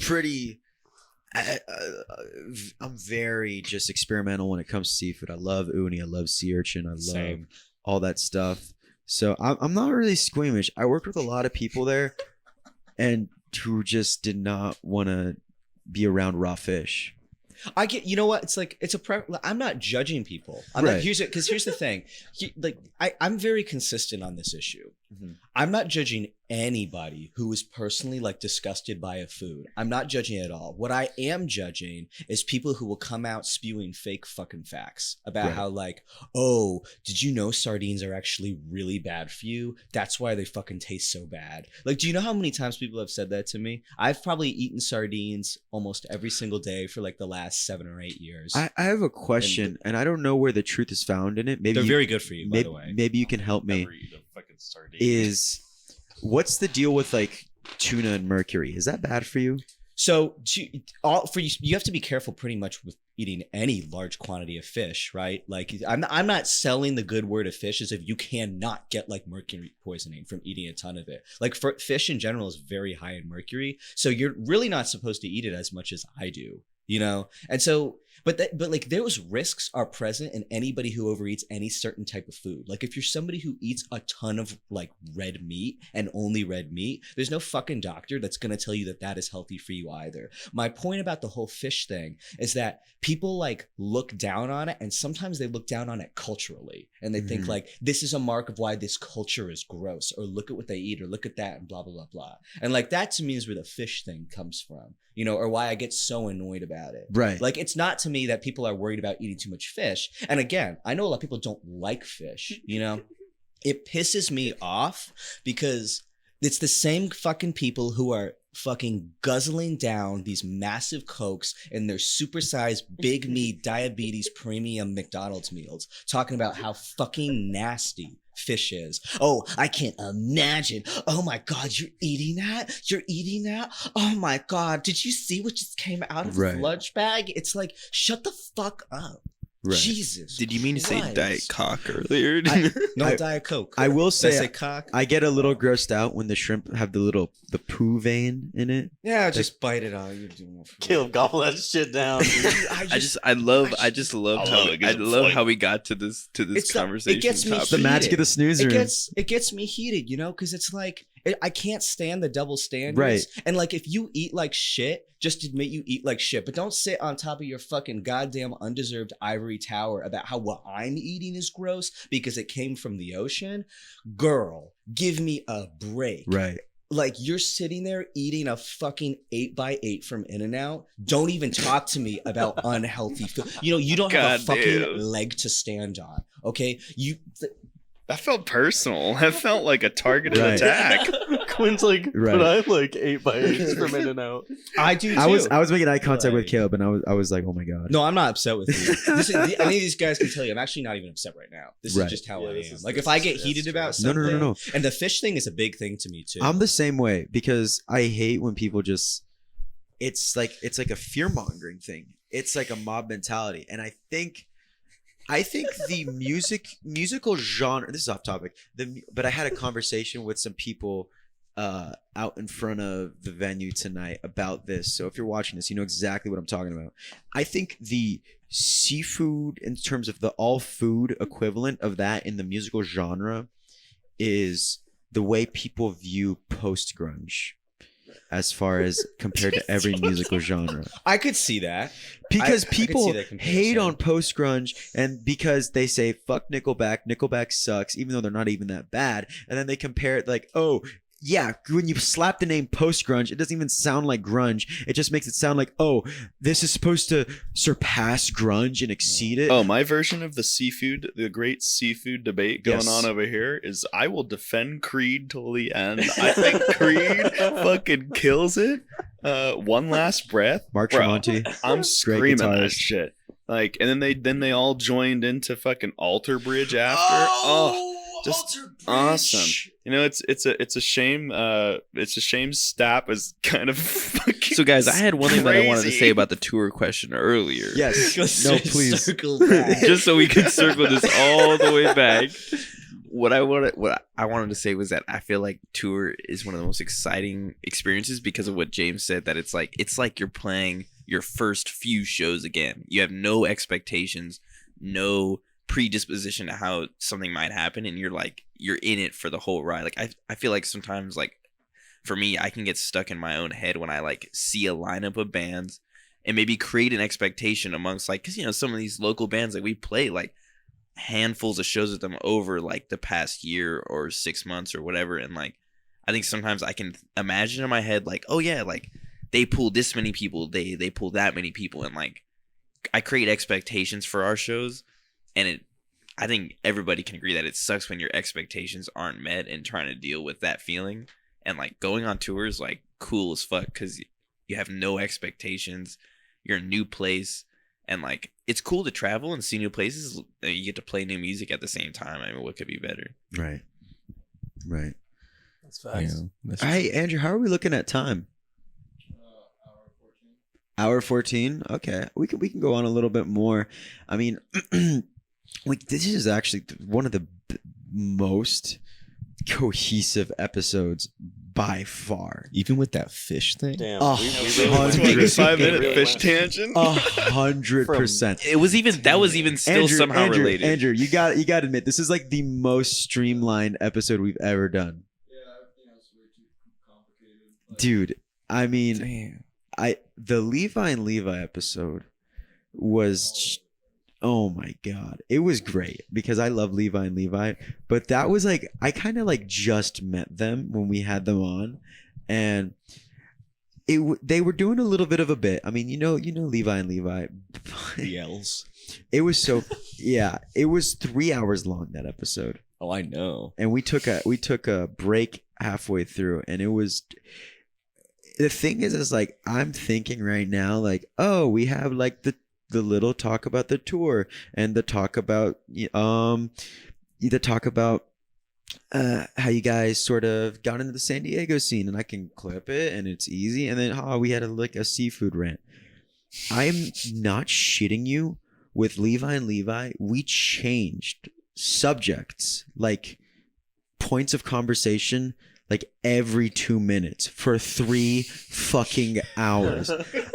very just experimental when it comes to seafood. I love uni. I love sea urchin. I love Same. all that stuff. So I'm not really squeamish. I worked with a lot of people there, and who just did not want to be around raw fish. I get, you know what? It's like, I'm not judging people. I'm Right. not, here's the thing. I'm very consistent on this issue. Mhm. I'm not judging anybody who is personally like disgusted by a food. I'm not judging at all. What I am judging is people who will come out spewing fake fucking facts about Right. how like, oh, did you know sardines are actually really bad for you? That's why they fucking taste so bad. Like, do you know how many times people have said that to me? I've probably eaten sardines almost every single day for like the last 7 or 8 years. I have a question, and I don't know where the truth is found in it. Maybe They're you- very good for you, by maybe, the way. maybe you can help me. Never eat a fucking sardine. Is what's the deal with like tuna and mercury? Is that bad for you? So you have to be careful pretty much with eating any large quantity of fish, right? Like I'm not selling the good word of fish as if you cannot get like mercury poisoning from eating a ton of it. Like fish in general is very high in mercury, so you're really not supposed to eat it as much as I do, you know? And so but like those risks are present in anybody who overeats any certain type of food. Like if you're somebody who eats a ton of like red meat and only red meat, there's no fucking doctor that's going to tell you that that is healthy for you either. My point about the whole fish thing is that people like look down on it, and sometimes they look down on it culturally, and they think Mhm. like this is a mark of why this culture is gross, or look at what they eat, or look at that, and blah blah blah blah. And like that to me is where the fish thing comes from, you know, or why I get so annoyed about it. Right. Like it's not to me that people are worried about eating too much fish. And again, I know a lot of people don't like fish, you know. It pisses me off because it's the same fucking people who are fucking guzzling down these massive Cokes and their supersized big meat diabetes premium McDonald's meals, talking about how fucking nasty fish is. Oh, I can't imagine. Oh my God, you're eating that? You're eating that? Oh my God, did you see what just came out of Right. his lunch bag? It's like, shut the fuck up. Right. Jesus. Did you mean to say Christ. Diet Cock earlier? No, I- Diet Coke. I will Did I say, say cock? I get a little grossed out when the shrimp have the poo vein in it. Yeah, just bite it all. You're doing it for Caleb, gobble that shit down. I love how we got to this It's conversation. it gets me topic. The magic of the snooze room. it gets me heated, you know, because it's like I can't stand the double standards. Right. And like if you eat like shit, just admit you eat like shit, but don't sit on top of your fucking goddamn undeserved ivory tower about how what I'm eating is gross because it came from the ocean. Girl, give me a break. Right. Like you're sitting there eating a fucking 8x8 from In-N-Out. Don't even talk to me about unhealthy food. You know, you don't have a fucking Goddamn. leg to stand on. Okay. That felt personal. That felt like a targeted Right. attack. Quinn's like, Right. but I like 8x8s from In-N-Out. I do too. I was making eye contact with Like- Caleb, and I was like, oh my god. No, I'm not upset with you. Any of these guys can tell you, I'm actually not even upset right now. This Right. is just how Yeah, I this am. is- Like, this if I is- get that's heated true. about No, something, no. and the fish thing is a big thing to me too. I'm the same way because I hate when people just it's like a fear mongering thing. It's like a mob mentality. And I think the musical genre, this is off topic, but I had a conversation with some people out in front of the venue tonight about this. So if you're watching this, you know exactly what I'm talking about. I think the seafood, in terms of the all food equivalent of that in the musical genre, is the way people view post grunge, as far as compared to every musical genre. I could see that. Because I could see people that comparison. hate on post grunge, and because they say fuck Nickelback sucks, even though they're not even that bad, and then they compare it like, oh yeah, when you slap the name post grunge, it doesn't even sound like grunge. It just makes it sound like, oh, this is supposed to surpass grunge and exceed it. Oh, my version of the great seafood debate going Yes. on over here is I will defend Creed till the end. I think Creed fucking kills it. One Last Breath. Mark Bro, Tremonti. I'm screaming that guitarist. shit. Like, and then they all joined into fucking Alter Bridge after. Oh, just awesome. You know, it's a shame. It's a shame Stapp is kind of fucking. So, guys, I had one thing that I wanted to crazy. say about the tour question earlier. Yes. Let's No, just please. circle back. Just so we can circle this all the way back. What I wanted to say was that I feel like tour is one of the most exciting experiences because of what James said, that it's like you're playing your first few shows again. You have no expectations, no predisposition to how something might happen, and you're in it for the whole ride. Like I feel like sometimes, like for me, I can get stuck in my own head when I like see a lineup of bands and maybe create an expectation amongst, like, because you know some of these local bands, like we play like handfuls of shows with them over like the past year or 6 months or whatever, and like I think sometimes I can imagine in my head like, oh yeah, like they pulled this many people, they pulled that many people, and like I create expectations for our shows, and I think everybody can agree that it sucks when your expectations aren't met, and trying to deal with that feeling. And like going on tour is like cool as fuck because you have no expectations, you're in a new place, and like it's cool to travel and see new places. You get to play new music at the same time. I mean, what could be better? Right. That's facts. Hey, Andrew, how are we looking at time? Hour 14. Okay, we can go on a little bit more. I mean, this is actually one of the most cohesive episodes by far. Even with that fish thing. Damn. Oh, we hundred- went- 25-minute really fish went- tangent. 100%. It was even still somehow related. Andrew, you got to admit, this is like the most streamlined episode we've ever done. Dude, I mean, Damn. the Levi and Levi episode was, oh my god, it was great because I love Levi and Levi, but that was like, I kind of like just met them when we had them on, and they were doing a little bit of a bit. I mean, you know Levi and Levi. The L's. It was so yeah, it was 3 hours long, that episode. Oh, I know. And we took a break halfway through, and it was, the thing is like, I'm thinking right now, like, oh, we have like the little talk about the tour, and the talk about how you guys sort of got into the San Diego scene, and I can clip it and it's easy, and then we had a seafood rant. I'm not shitting you with Levi and Levi, we changed subjects, like points of conversation, like every 2 minutes for 3 fucking hours.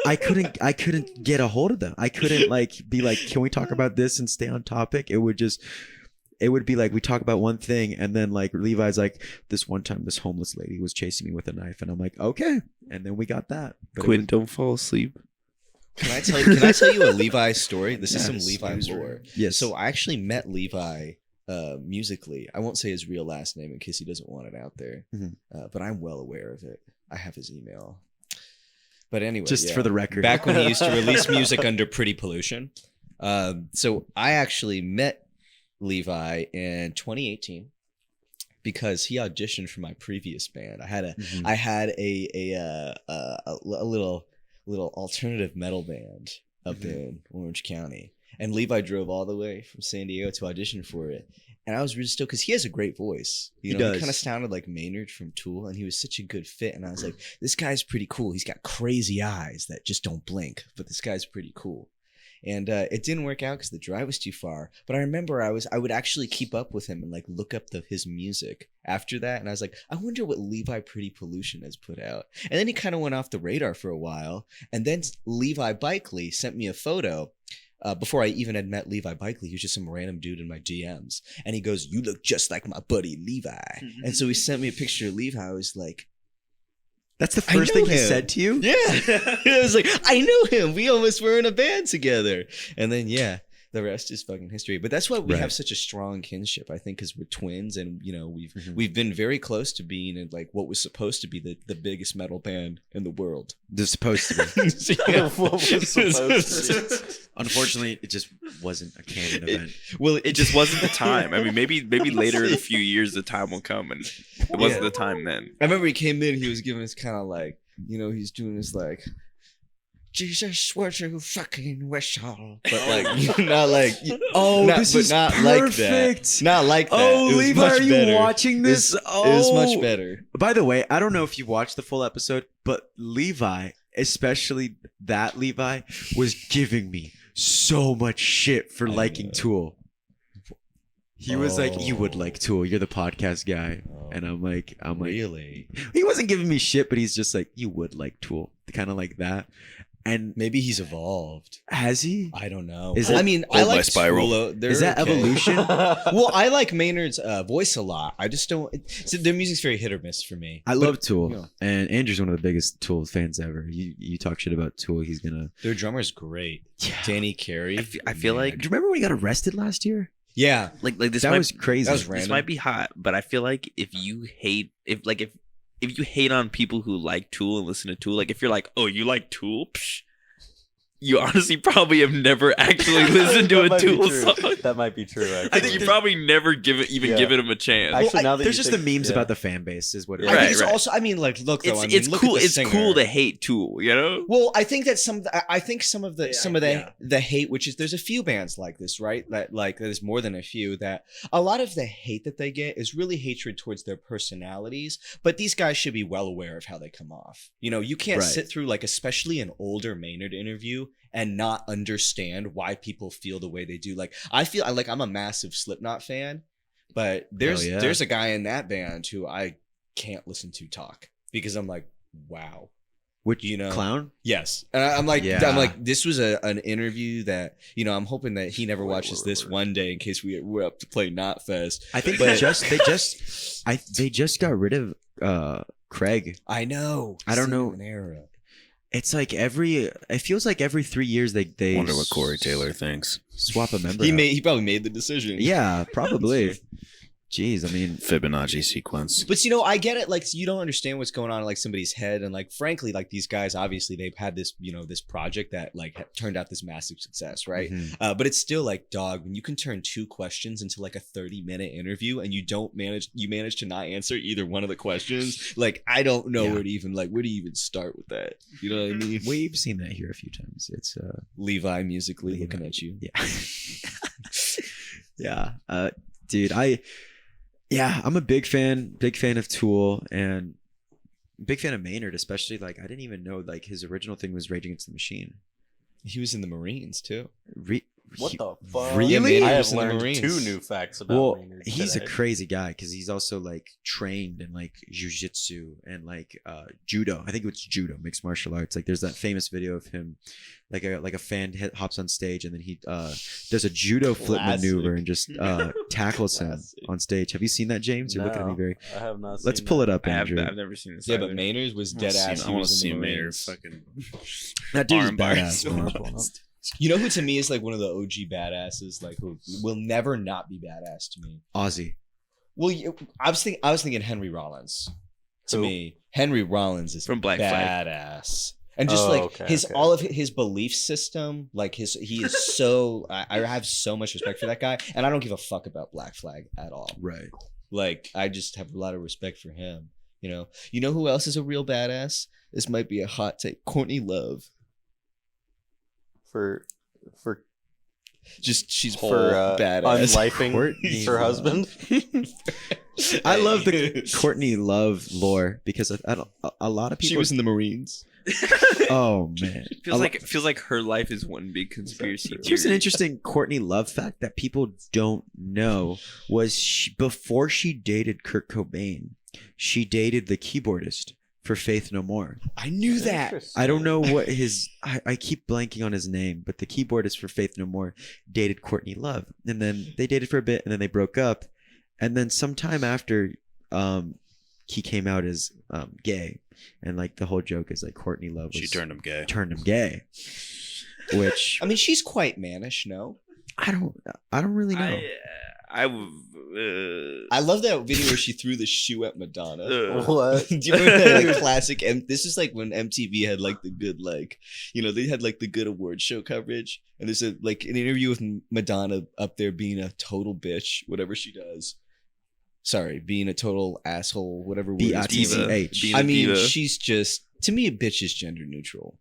I couldn't get a hold of them. I couldn't like be like, can we talk about this and stay on topic? It would be like we talk about one thing and then like Levi's like, this one time this homeless lady was chasing me with a knife, and I'm like, okay, and then we got that. But Quinn, don't fall asleep. Can I tell you a Levi story? This is some Levi lore. Yes. So I actually met Levi musically. I won't say his real last name in case he doesn't want it out there. But I'm well aware of it. I have his email. But anyway, just for the record, back when he used to release music under Pretty Pollution. So I actually met Levi in 2018 because he auditioned for my previous band. I had a little alternative metal band up in Orange County, and Levi drove all the way from San Diego to audition for it. And I was really stoked because he has a great voice. He kind of sounded like Maynard from Tool, and he was such a good fit. And I was like, this guy's pretty cool. He's got crazy eyes that just don't blink, but this guy's pretty cool. And it didn't work out because the drive was too far. But I remember I would actually keep up with him and like look up his music after that. And I was like, I wonder what Levi Pretty Pollution has put out. And then he kind of went off the radar for a while. And then Levi Bikely sent me a photo. Before I even had met Levi Bikely, he was just some random dude in my DMs. And he goes, you look just like my buddy Levi. And so he sent me a picture of Levi. I was like, that's the first thing he said to you? Yeah. I was like, I know him. We almost were in a band together. And then, yeah, the rest is fucking history. But that's why we have such a strong kinship, I think, because we're twins. And, you know, we've been very close to being in like what was supposed to be the biggest metal band in the world. They're supposed to be. What was supposed to be. Unfortunately, it just wasn't a canon event. Well, It just wasn't the time. I mean, maybe later in a few years the time will come, and it wasn't the time then. I remember he came in, he was giving us kind of like, you know, he's doing this like, Jesus, what you fucking whistle. But like, not like, this is not perfect. Like that. Not like that. Oh, It was Levi, much are you better. watching this? It was much better. By the way, I don't know if you watched the full episode, but Levi, especially that Levi, was giving me so much shit for liking Tool. He was like, you would like Tool. You're the podcast guy. And I'm like, Really? he wasn't giving me shit, but he's just like, you would like Tool. Kind of like that. And Maybe he's evolved. has he? I don't know. Is it- I mean, I Old by like Spiral. Tool. Is that evolution? Well, I like Maynard's voice a lot. I just don't. Their music's very hit or miss for me. I love Tool. you know. And Andrew's one of the biggest Tool fans ever. You talk shit about Tool, he's gonna... Their drummer's great. Danny Carey. I feel like Do you remember when he got arrested last year? Yeah. like this That might, was crazy. That was this random. might be hot, but I feel like if you hate if you hate on people who like Tool and listen to Tool, like if you're like, oh, you like Tool, psh, you honestly probably have never actually listened to a Tool song. That might be true. Actually. I think you probably never given him a chance. Actually, now that There's you just think- the memes yeah. about the fan base is what it Yeah. is. I Right, think it's right. also. I mean, like, look though. It's I mean, it's look cool. At the It's singer. cool to hate Tool, you know. Well, I think that some of the hate, which is there's a few bands like this, right? That like there's more than a few that a lot of the hate that they get is really hatred towards their personalities. But these guys should be well aware of how they come off. You know, you can't Right. sit through like especially an older Maynard interview and not understand why people feel the way they do. Like I feel like I'm a massive Slipknot fan, but there's yeah. there's a guy in that band who I can't listen to talk because I'm like, wow. Which, You know, clown? Yes, and I'm like, Yeah. this was an interview that I'm hoping that he never watches this one day in case we're up to play Knotfest. I think But- they just got rid of Craig. I know. I don't Sign know. of an era. It's like it feels like every 3 years they Wonder what Corey Taylor thinks. swap a member. He out. he probably made the decision. Yeah, probably. Jeez, I mean, Fibonacci sequence. But I get it. Like, you don't understand what's going on in like somebody's head, and like, frankly, like these guys, obviously, they've had this, this project that like turned out this massive success, right? mhm. But it's still like, dog, when you can turn 2 questions into like a 30-minute interview, and you manage to not answer either one of the questions. Like, I don't know Yeah. where to even start with that. You know what I mean? We've seen that here a few times. It's Levi musically Levi. looking at you. yeah. Yeah. Dude, I'm a big fan of Tool and big fan of Maynard, especially. Like, I didn't even know like his original thing was Rage Against the Machine. He was in the Marines too. What the fuck? Really? Yeah, Maynard I have was in the learned Marines. 2 new facts about Well, Maynard he's today. a crazy guy because he's also like trained in like jujitsu and like judo. I think it's judo, mixed martial arts. Like there's that famous video of him, like a fan hops on stage and then he does a judo flip Classic. maneuver and just tackles him Classic. on stage. Have you seen that, James? You're looking at me No, very. I have not. Let's seen pull that. it up, Andrew. I've never seen this. Yeah, either. but Maynard was dead ass. I want to see Maynard Maynard fucking. That dude's arm bars. badass, man. You know who to me is like one of the OG badasses, like who will never not be badass to me. Ozzy. Well, I was thinking Henry Rollins. To Who? me, Henry Rollins is From Black Flag. badass, and just Oh, like okay, his okay. all of his belief system, like he is so. I have so much respect for that guy, and I don't give a fuck about Black Flag at all. Right. Like I just have a lot of respect for him. You know who else is a real badass? This might be a hot take. Courtney Love. for She's for badass. unlifing Courtney her Love. husband. I love the Courtney Love lore because I don't, a lot of people. She was in the Marines. Oh man, Feels like her life is one big conspiracy Here's an theory. interesting Courtney Love fact that people don't know was before she dated Kurt Cobain, she dated the keyboardist for Faith No More. I knew that. I don't know what his I keep blanking on his name, but the keyboardist for Faith No More dated Courtney Love. And then they dated for a bit and then they broke up. And then sometime after he came out as gay. And like the whole joke is like Courtney Love was She turned him gay. gay. Which I mean, she's quite mannish, no? I don't really know. I love that video where she threw the shoe at Madonna. What? Do you remember that like, classic? This is like when MTV had like the good, like, they had like the good award show coverage. And there's an interview with Madonna up there being a total bitch, whatever she does. Sorry, being a total asshole, whatever word. B-I-T-C-H. Being a I mean, diva. she's just, to me, a bitch is gender neutral.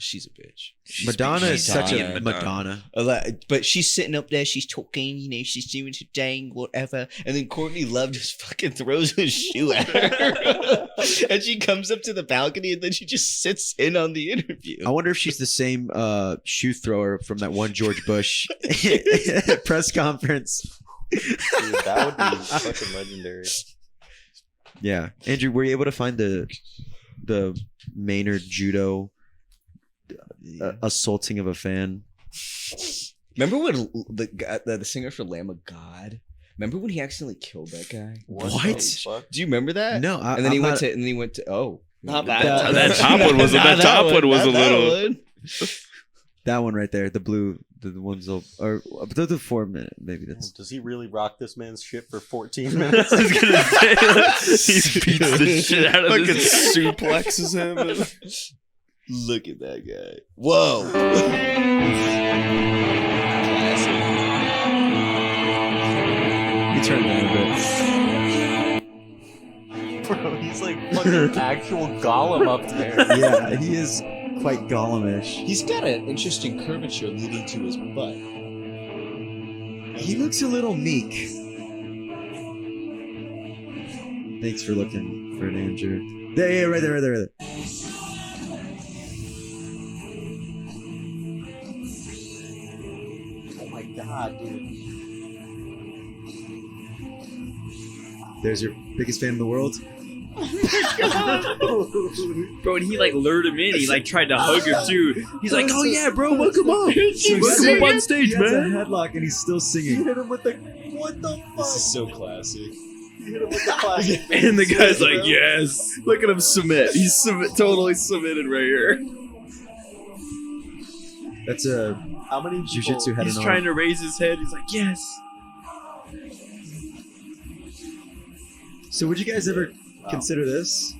She's a bitch. Madonna is such a Madonna. Madonna. But she's sitting up there, she's talking, she's doing her thing, whatever. And then Courtney Love just fucking throws his shoe at her. And she comes up to the balcony and then she just sits in on the interview. I wonder if she's the same shoe thrower from that one George Bush press conference. Dude, that would be fucking legendary. Yeah, Andrew, were you able to find the Maynard judo assaulting of a fan? Remember when the singer for Lamb of God? Remember when he accidentally killed that guy? What? the fuck? Do you remember that? No, And then he went to oh, Not that. that. That top one was Not that top one was not a that little. one. that one right there, the blue, the ones or the 4 minute maybe. That's Does he really rock this man's shit for 14 minutes? I was gonna say he beats the shit out of Fucking this. suplexes him. Look at that guy. Whoa. he turned down a bit. Bro, he's like fucking actual Gollum up there. Yeah, he is quite Gollumish. He's got an interesting curvature leading to his butt. He looks a little meek. Thanks for looking for an Andrew. There, yeah, right there. Oh my god, dude. There's your biggest fan in the world. Bro, and he like lured him in. He like tried to hug him too. He's like, "Oh yeah, bro, welcome up. Welcome up on stage, He has a man." headlock and he's still singing. Hit him with the what the fuck? This is so classic. Hit him with the classic. And the guy's like, "Yes." Look at him submit. He's totally submitted right here. That's a How many jiu-jitsu head He's and trying arm. to raise his head. He's like, "Yes." So would you guys ever consider this?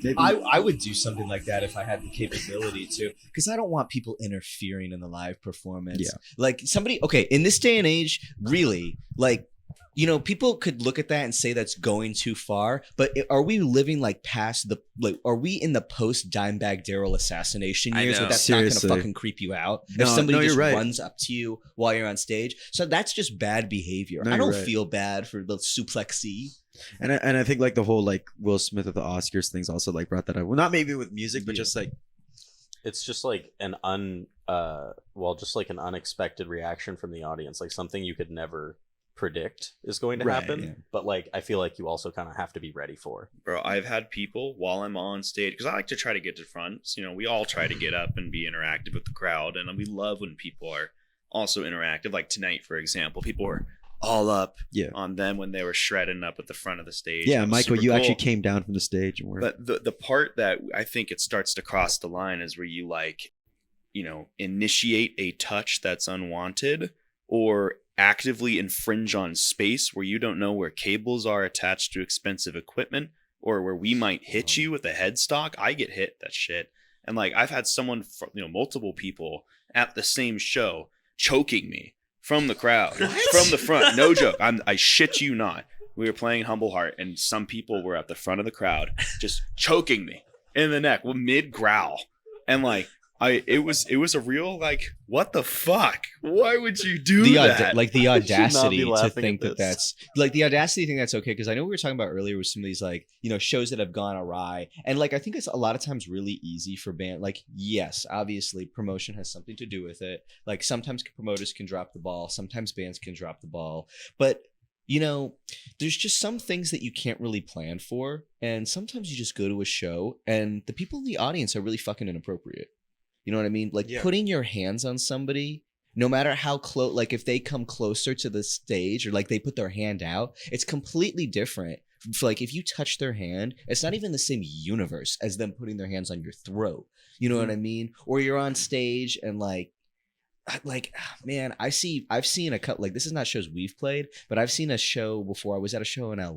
Maybe. I would do something like that if I had the capability to, because I don't want people interfering in the live performance. Yeah. Like somebody, okay, in this day and age, really, like, people could look at that and say that's going too far, but are we living like past are we in the post Dimebag Daryl assassination I years know. where that's Seriously. not going to fucking creep you out? No, if somebody no, just you're right. runs up to you while you're on stage. So that's just bad behavior. No, I you're don't right. feel bad for the suplexy. And I think like the whole like Will Smith at the Oscars things also like brought that up. Well, not maybe with music, but Yeah. just like It's just like an well, just like an unexpected reaction from the audience, like something you could never predict is going to Right, happen. yeah. But like, I feel like you also kind of have to be ready for. Bro, I've had people while I'm on stage, because I like to try to get to front. You know, we all try to get up and be interactive with the crowd, and we love when people are also interactive. Like tonight, for example, people were all up Yeah. on them when they were shredding up at the front of the stage. Yeah, It was Michael, super you cool. actually came down from the stage and were. But the part that I think it starts to cross the line is where you like, you know, initiate a touch that's unwanted or actively infringe on space where you don't know where cables are attached to expensive equipment or where we might hit you with a headstock. I get hit that shit. And like I've had someone, you know, multiple people at the same show choking me from the crowd, from the front. No joke. I shit you not. We were playing Humble Heart and some people were at the front of the crowd just choking me in the neck mid growl. And like, it was a real like, what the fuck? Why would you do that? Like the I should not be audacity to laughing think at that this. that's like the audacity thing that's okay, because I know we were talking about earlier with some of these like, you know, shows that have gone awry, and like I think it's a lot of times really easy for band, like, yes, obviously promotion has something to do with it, like sometimes promoters can drop the ball, sometimes bands can drop the ball, but you know, there's just some things that you can't really plan for, and sometimes you just go to a show and the people in the audience are really fucking inappropriate. You know what I mean? Like putting your hands on somebody, no matter how close, like if they come closer to the stage or like they put their hand out, it's completely different. Like if you touch their hand, it's not even the same universe as them putting their hands on your throat. You know what I mean? Or you're on stage and like man, I've seen a cut, like this is not shows we've played, but I've seen a show before. I was at a show in LA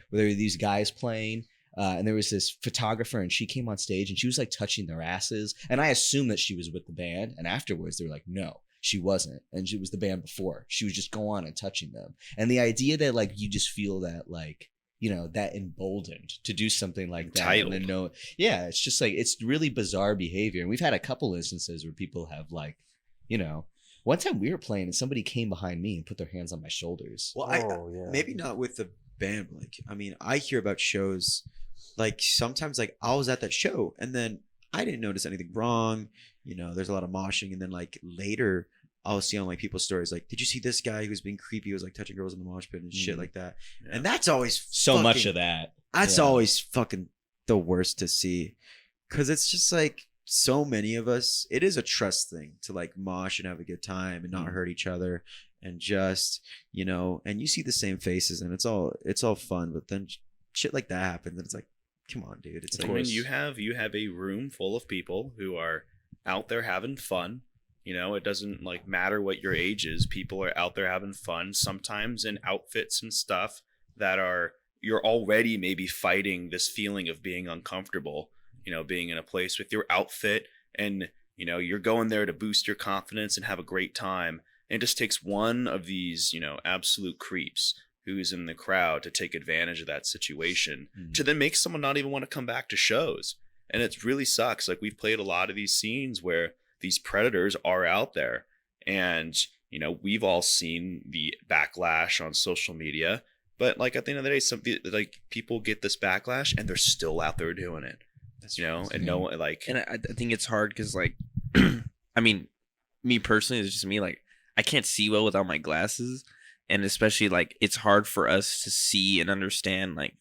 where there were these guys playing. And there was this photographer and she came on stage and she was like touching their asses. And I assumed that she was with the band. And afterwards they were like, no, she wasn't. And she was the band before. She would just go on and touching them. And the idea that like you just feel that like, you know, that emboldened to do something like that. Entitled. And then no, yeah, it's just like, it's really bizarre behavior. And we've had a couple instances where people have like, you know, one time we were playing and somebody came behind me and put their hands on my shoulders. Well, Yeah. maybe not with the band. Like, I mean, I hear about shows. Like sometimes, like I was at that show and then I didn't notice anything wrong. You know, there's a lot of moshing, and then like later I'll see on like people's stories, like, did you see this guy who was being creepy? He was like touching girls in the mosh pit and shit like that. Yeah. And that's always So fucking, much of that. That's Yeah. always fucking the worst to see, because it's just like so many of us. It is a trust thing to like mosh and have a good time and not hurt each other, and just, you know, and you see the same faces and it's all fun, but then shit like that happens and it's like, come on, dude. It's I like, mean, you have a room full of people who are out there having fun. You know, it doesn't like matter what your age is. People are out there having fun, sometimes in outfits and stuff that are, you're already maybe fighting this feeling of being uncomfortable, you know, being in a place with your outfit, and, you know, you're going there to boost your confidence and have a great time. And it just takes one of these, you know, absolute creeps who's in the crowd to take advantage of that situation to then make someone not even want to come back to shows. And it really sucks. Like, we've played a lot of these scenes where these predators are out there, and, you know, we've all seen the backlash on social media, but like at the end of the day, some like people get this backlash and they're still out there doing it. That's, you know, and no one like, And I think it's hard because, like, I mean, me personally, it's just me. Like, I can't see well without my glasses, and especially like it's hard for us to see and understand like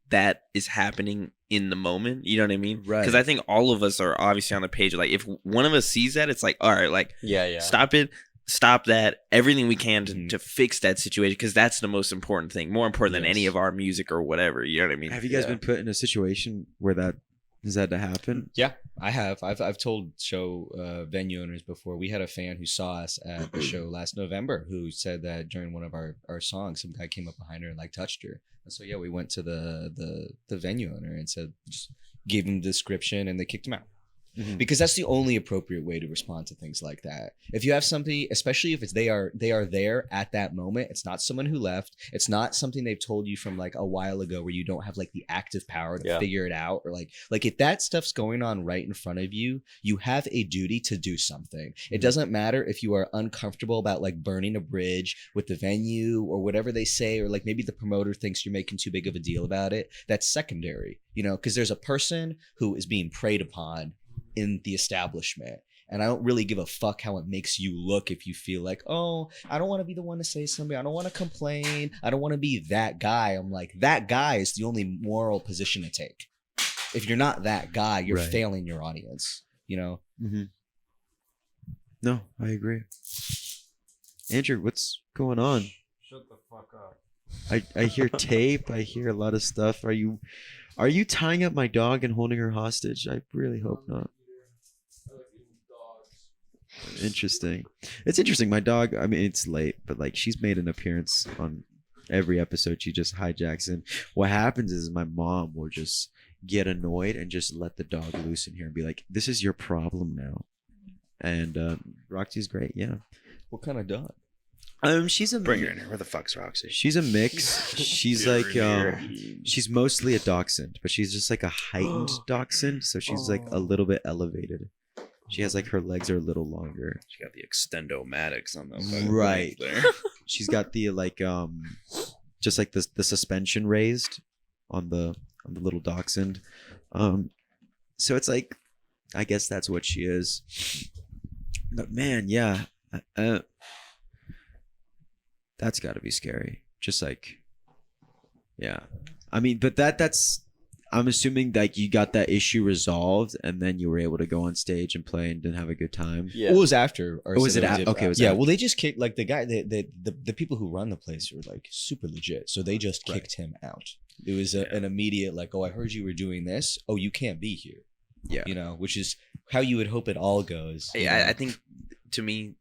that is happening in the moment. You know what I mean? Right. Because I think all of us are obviously on the page. Like, if one of us sees that, it's like, all right, like, Yeah. stop it. Stop that. Everything we can to fix that situation, because that's the most important thing. More important than any of our music or whatever. You know what I mean? have you guys been put in a situation where that has had to happen? Yeah, I have. I've told show venue owners before. We had a fan who saw us at the show last November who said that during one of our songs, some guy came up behind her and like touched her. And so yeah, we went to the venue owner and said, just gave him the description, and they kicked him out. Because that's the only appropriate way to respond to things like that. If you have somebody, especially if it's they are there at that moment, it's not someone who left. It's not something they've told you from like a while ago where you don't have like the active power to figure it out, or like if that stuff's going on right in front of you, you have a duty to do something. It doesn't matter if you are uncomfortable about like burning a bridge with the venue or whatever they say, or like maybe the promoter thinks you're making too big of a deal about it. That's secondary, you know, because there's a person who is being preyed upon in the establishment, And I don't really give a fuck how it makes you look if you feel like, oh, I don't want to be the one to say something. I don't want to complain. I don't want to be that guy. I'm like, that guy is the only moral position to take. If you're not that guy, you're Right. failing your audience, you know? Mm-hmm. No, I agree. Andrew, what's going on? Shut the fuck up. I hear tape. I hear a lot of stuff. Are you tying up my dog and holding her hostage? I really hope not. I like eating dogs. Interesting. It's interesting. My dog, I mean, it's late, but like she's made an appearance on every episode. She just hijacks in. What happens is my mom will just get annoyed and just let the dog loose in here and be like, this is your problem now. And Roxy's great. Yeah. What kind of dog? She's a Bring her in here. Where the fuck's Roxy? She's a mix. She's like she's mostly a dachshund, but she's just like a heightened dachshund, so she's like a little bit elevated. She has like her legs are a little longer. She got the extendo-matics on the Right. there. She's got the like just like the suspension raised on the little dachshund. So it's like I guess that's what she is. But man, yeah. That's got to be scary. Just like, yeah. I mean, but that's. I'm assuming like you got that issue resolved, and then you were able to go on stage and play and have a good time. Yeah. It was after. Or Oh, was it after? Okay, it was yeah. after. Well, they just kicked like the guy. The people who run the place are like super legit, so they just kicked him out. It was an immediate like, oh, I heard you were doing this. Oh, you can't be here. Yeah. You know, which is how you would hope it all goes. you know? I think to me,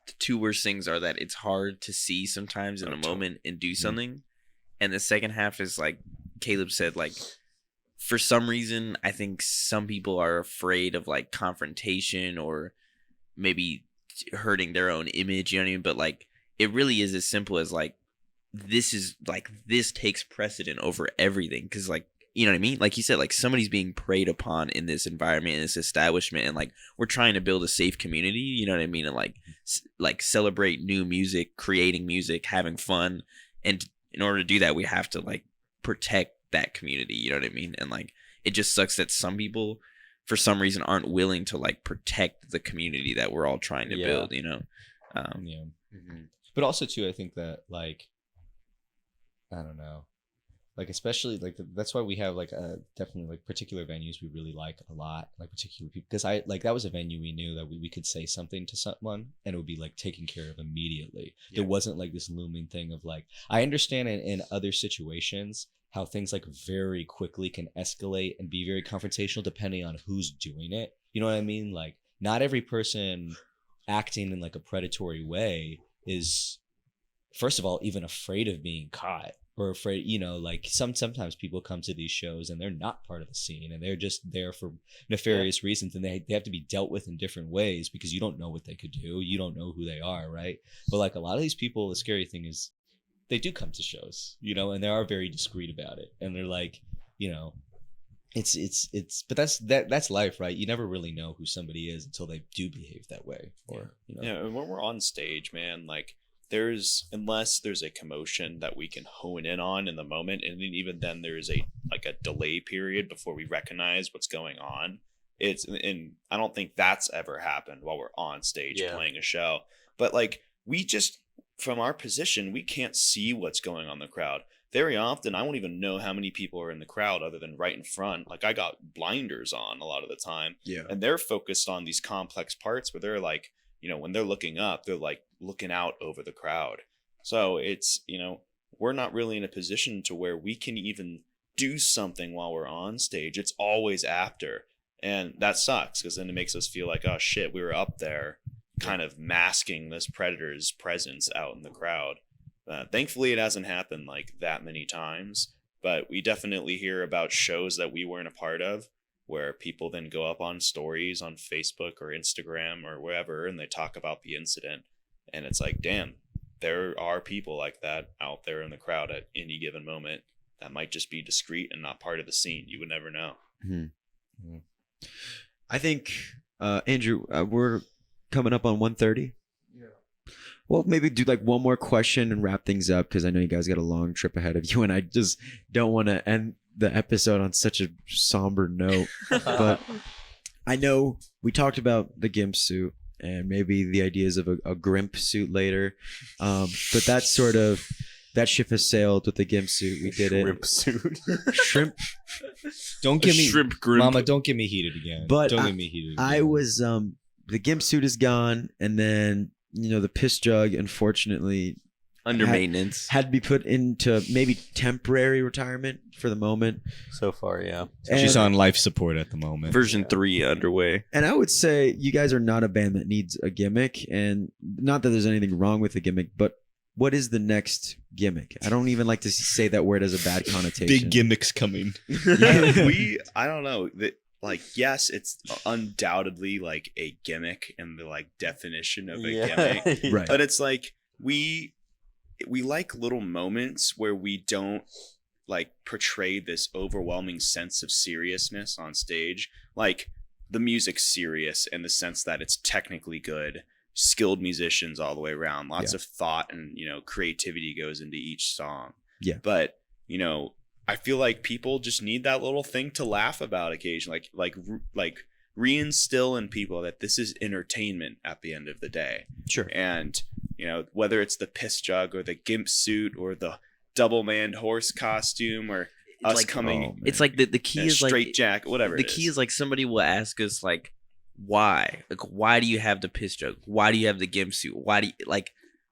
the two worst things are that it's hard to see sometimes in a moment and do something, and the second half is like Caleb said, like for some reason I think some people are afraid of like confrontation or maybe hurting their own image, you know what I mean? But like it really is as simple as like this takes precedent over everything, because like, you know what I mean? Like you said, like somebody's being preyed upon in this environment, in this establishment, and like we're trying to build a safe community, you know what I mean? And like celebrate new music, creating music, having fun, and in order to do that, we have to like protect that community, you know what I mean? And like it just sucks that some people, for some reason, aren't willing to like protect the community that we're all trying to build, you know? Yeah. But also too, I think that like, I don't know. Like especially like that's why we have like definitely like particular venues we really like a lot, like particular people, because I like that was a venue we knew that we could say something to someone and it would be like taken care of immediately. Yeah. It wasn't like this looming thing of like, I understand in other situations how things like very quickly can escalate and be very confrontational depending on who's doing it. You know what I mean? Like not every person acting in like a predatory way is, first of all, even afraid of being caught. Or afraid, you know, like sometimes people come to these shows and they're not part of the scene and they're just there for nefarious reasons, and they have to be dealt with in different ways because you don't know what they could do, you don't know who they are, right? But like a lot of these people, the scary thing is they do come to shows, you know, and they are very discreet about it, and they're like, you know, it's but that's life, right? You never really know who somebody is until they do behave that way, or you know. Yeah, and when we're on stage, man, like unless there's a commotion that we can hone in on in the moment, and then even then there's a delay period before we recognize what's going on. And I don't think that's ever happened while we're on stage playing a show. But like we just, from our position, we can't see what's going on in the crowd. Very often I won't even know how many people are in the crowd other than right in front. Like I got blinders on a lot of the time. Yeah. And they're focused on these complex parts where they're like, you know, when they're looking up, they're like looking out over the crowd. So it's, you know, we're not really in a position to where we can even do something while we're on stage. It's always after. And that sucks because then it makes us feel like, oh shit, we were up there kind of masking this predator's presence out in the crowd. Thankfully, it hasn't happened like that many times, but we definitely hear about shows that we weren't a part of, where people then go up on stories on Facebook or Instagram or wherever, and they talk about the incident. And it's like, damn, there are people like that out there in the crowd at any given moment that might just be discreet and not part of the scene. You would never know. Mm-hmm. I think, Andrew, we're coming up on 1:30. Yeah. Well, maybe do like one more question and wrap things up, because I know you guys got a long trip ahead of you, and I just don't want to end the episode on such a somber note. But I know we talked about the gimp suit and maybe the ideas of a grimp suit later, but that ship has sailed with the gimp suit. We did Shrimp suit. it. Shrimp. Don't get me, shrimp grimp. Mama. Don't get me heated again. But don't get me heated. Again. I was the gimp suit is gone, and then the piss jug, unfortunately, Under had- maintenance. had to be put into maybe temporary retirement for the moment. So far, yeah. She's And- on life support at the moment. Version 3 underway. And I would say you guys are not a band that needs a gimmick, and not that there's anything wrong with a gimmick, but what is the next gimmick? I don't even like to say that word as a bad connotation. Big gimmicks coming. I don't know that, like, yes, it's undoubtedly like a gimmick in the like definition of a gimmick, Right. but it's like we like little moments where we don't like portray this overwhelming sense of seriousness on stage. Like, the music's serious in the sense that it's technically good, skilled musicians all the way around, lots of thought and creativity goes into each song. Yeah. But I feel like people just need that little thing to laugh about occasionally, like reinstill in people that this is entertainment at the end of the day. Sure. And whether it's the piss jug or the gimp suit or the double-manned horse costume or us like- coming It's like the key in a is like straight jacket, whatever. the it key is like somebody will ask us like why? Like, why do you have the piss joke? Why do you have the gimp suit? Why do you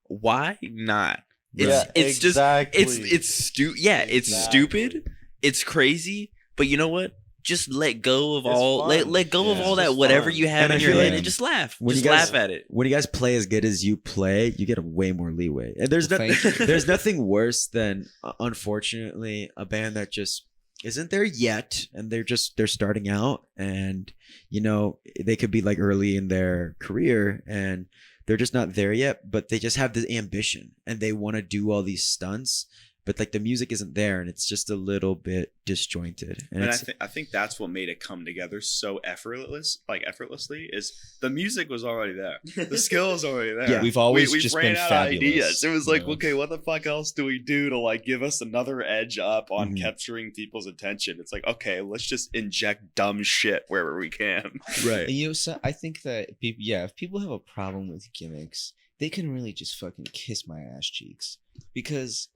why not? It's just it's Exactly. stupid. It's crazy, but you know what? Just let go of It's all fun. let go of Yeah. all It's that just whatever fun. you have And in I your feel head like and just laugh. when Just you guys- laugh at it. When you guys play as good as you play, you get way more leeway. And there's Well, nothing thank you. there's nothing worse than unfortunately a band that just isn't there yet, and they're starting out, and they could be like early in their career and they're just not there yet, but they just have the ambition and they want to do all these stunts, but like the music isn't there and it's just a little bit disjointed. And And it's, I think that's what made it come together so effortlessly is the music was already there. The skill is already there. Yeah. We've always we just ran been out fabulous. of ideas. It was like, Yeah. okay, what the fuck else do we do to like give us another edge up on Mhm. capturing people's attention? It's like, okay, let's just inject dumb shit wherever we can. right. And so I think that people, if people have a problem with gimmicks, they can really just fucking kiss my ass cheeks. Because,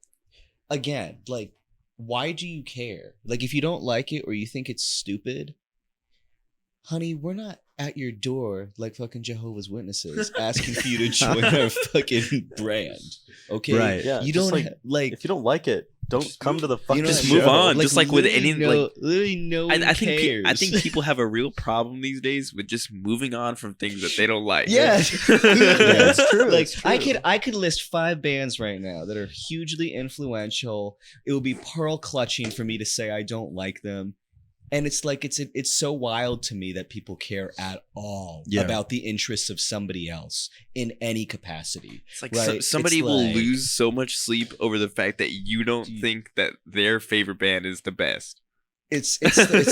again, like, why do you care? Like, if you don't like it or you think it's stupid, honey, we're not at your door like fucking Jehovah's Witnesses asking for you to join our fucking brand. Okay, Right. Yeah, You just don't like, if you don't like it, don't come to the fucking know, Just show. move on. Just like with literally any like literally no one I think cares. I think people have a real problem these days with just moving on from things that they don't like. Yeah, it's true, Like it's I true. could list 5 bands right now that are hugely influential. It would be pearl clutching for me to say I don't like them, and it's like it's so wild to me that people care at all Yeah. about the interests of somebody else in any capacity. It's like Right, somebody it's will like- lose so much sleep over the fact that you don't think that their favorite band is the best. It's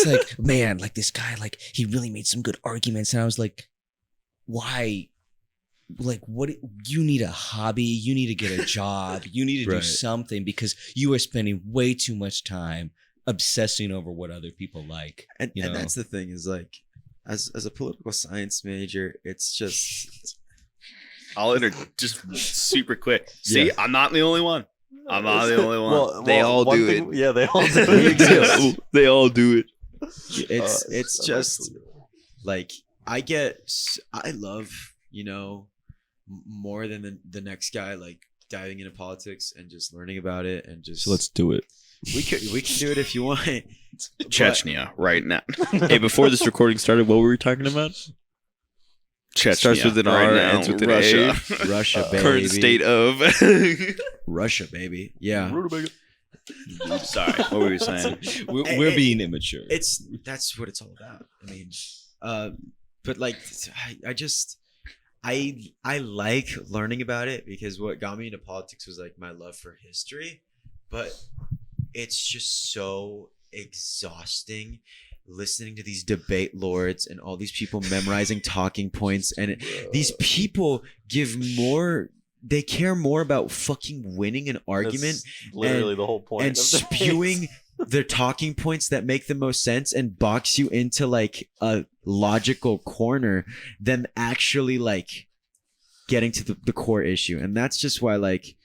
like, man, like this guy, like he really made some good arguments, and I was like, why? Like, what? You need a hobby. You need to get a job. You need to do Right. something because you are spending way too much time obsessing over what other people like. And, You and know? that's the thing is like as a political science major, it's just I'll just super quick. See, Yeah. I'm not the only one. I'm not the only one. They all one do thing- it. Yeah, they all do We it. exist. They all do it. it's It's just like I love more than the next guy like diving into politics and just learning about it and just do it. we can do it if you want. But- Chechnya right now. Hey, before this recording started, what were we talking about? Chechnya Starts with an right R, now. ends with an Russia. Russia, baby. Current state of. Russia, baby. Yeah. Sorry, what were we saying? We're being immature. That's what it's all about. I mean, but like I like learning about it because what got me into politics was like my love for history, but it's just so exhausting listening to these debate lords and all these people memorizing talking points, and these people they care more about fucking winning an argument That's literally the whole point. and of debates. spewing their talking points that make the most sense and box you into like a logical corner than actually like getting to the core issue. And that's just why like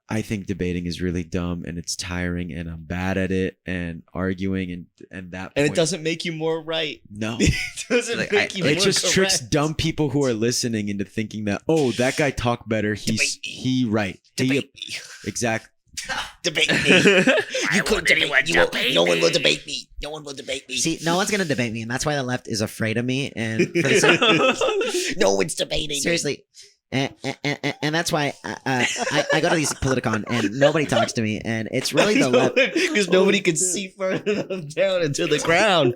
I think debating is really dumb and it's tiring and I'm bad at it and arguing and that And point, it doesn't make you more right. no. It doesn't Like, make you more it just tricks correct. dumb people who are listening into thinking that, oh, that guy talked better. He right. Debate me. Exactly. Debate me. You couldn't debate me. No one will debate me. No one will debate me. See, no one's gonna debate me, and that's why the left is afraid of me. And for the No one's debating. seriously, and that's why I go to these Politicon and nobody talks to me, and it's really the left. Because nobody can see further enough down into the ground.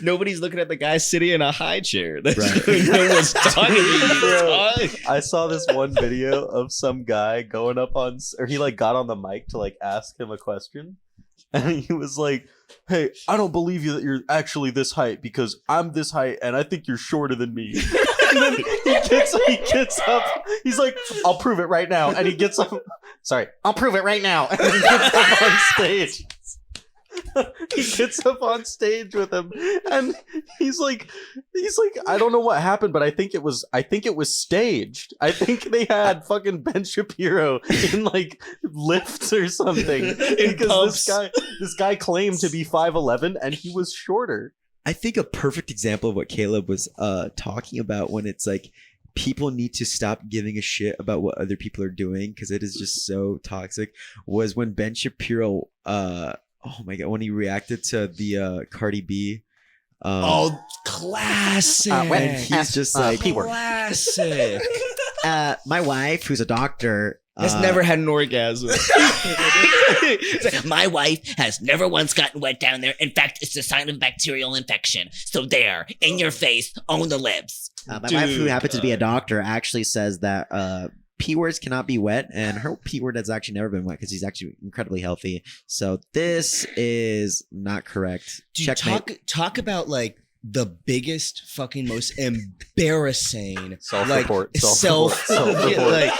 Nobody's looking at the guy sitting in a high chair. That's Right. no one's talking to you. Bro, I saw this one video of some guy going up on, or he like got on the mic to like ask him a question, and he was like, "Hey, I don't believe you that you're actually this height because I'm this height and I think you're shorter than me." And then he gets up. He's like, "I'll prove it right now," and he gets up. Sorry, I'll prove it right now, and he gets up on stage. He gets up on stage with him, and he's like, I don't know what happened, but I think it was staged. I think they had fucking Ben Shapiro in like lifts or something because this guy claimed to be 5'11" and he was shorter. I think a perfect example of what Caleb was talking about when it's like people need to stop giving a shit about what other people are doing because it is just so toxic was when Ben Shapiro oh my god, when he reacted to the Cardi B. Classic. And he's just like, Classic. My wife, who's a doctor, Has never had an orgasm. My wife has never once gotten wet down there. In fact, it's a sign of bacterial infection. So there, in your face, own the lips. my wife, who happens to be a doctor, actually says that P words cannot be wet, and her P word has actually never been wet because he's actually incredibly healthy. So this is not correct. Dude, Checkmate. talk about like the biggest fucking most embarrassing Self-report. like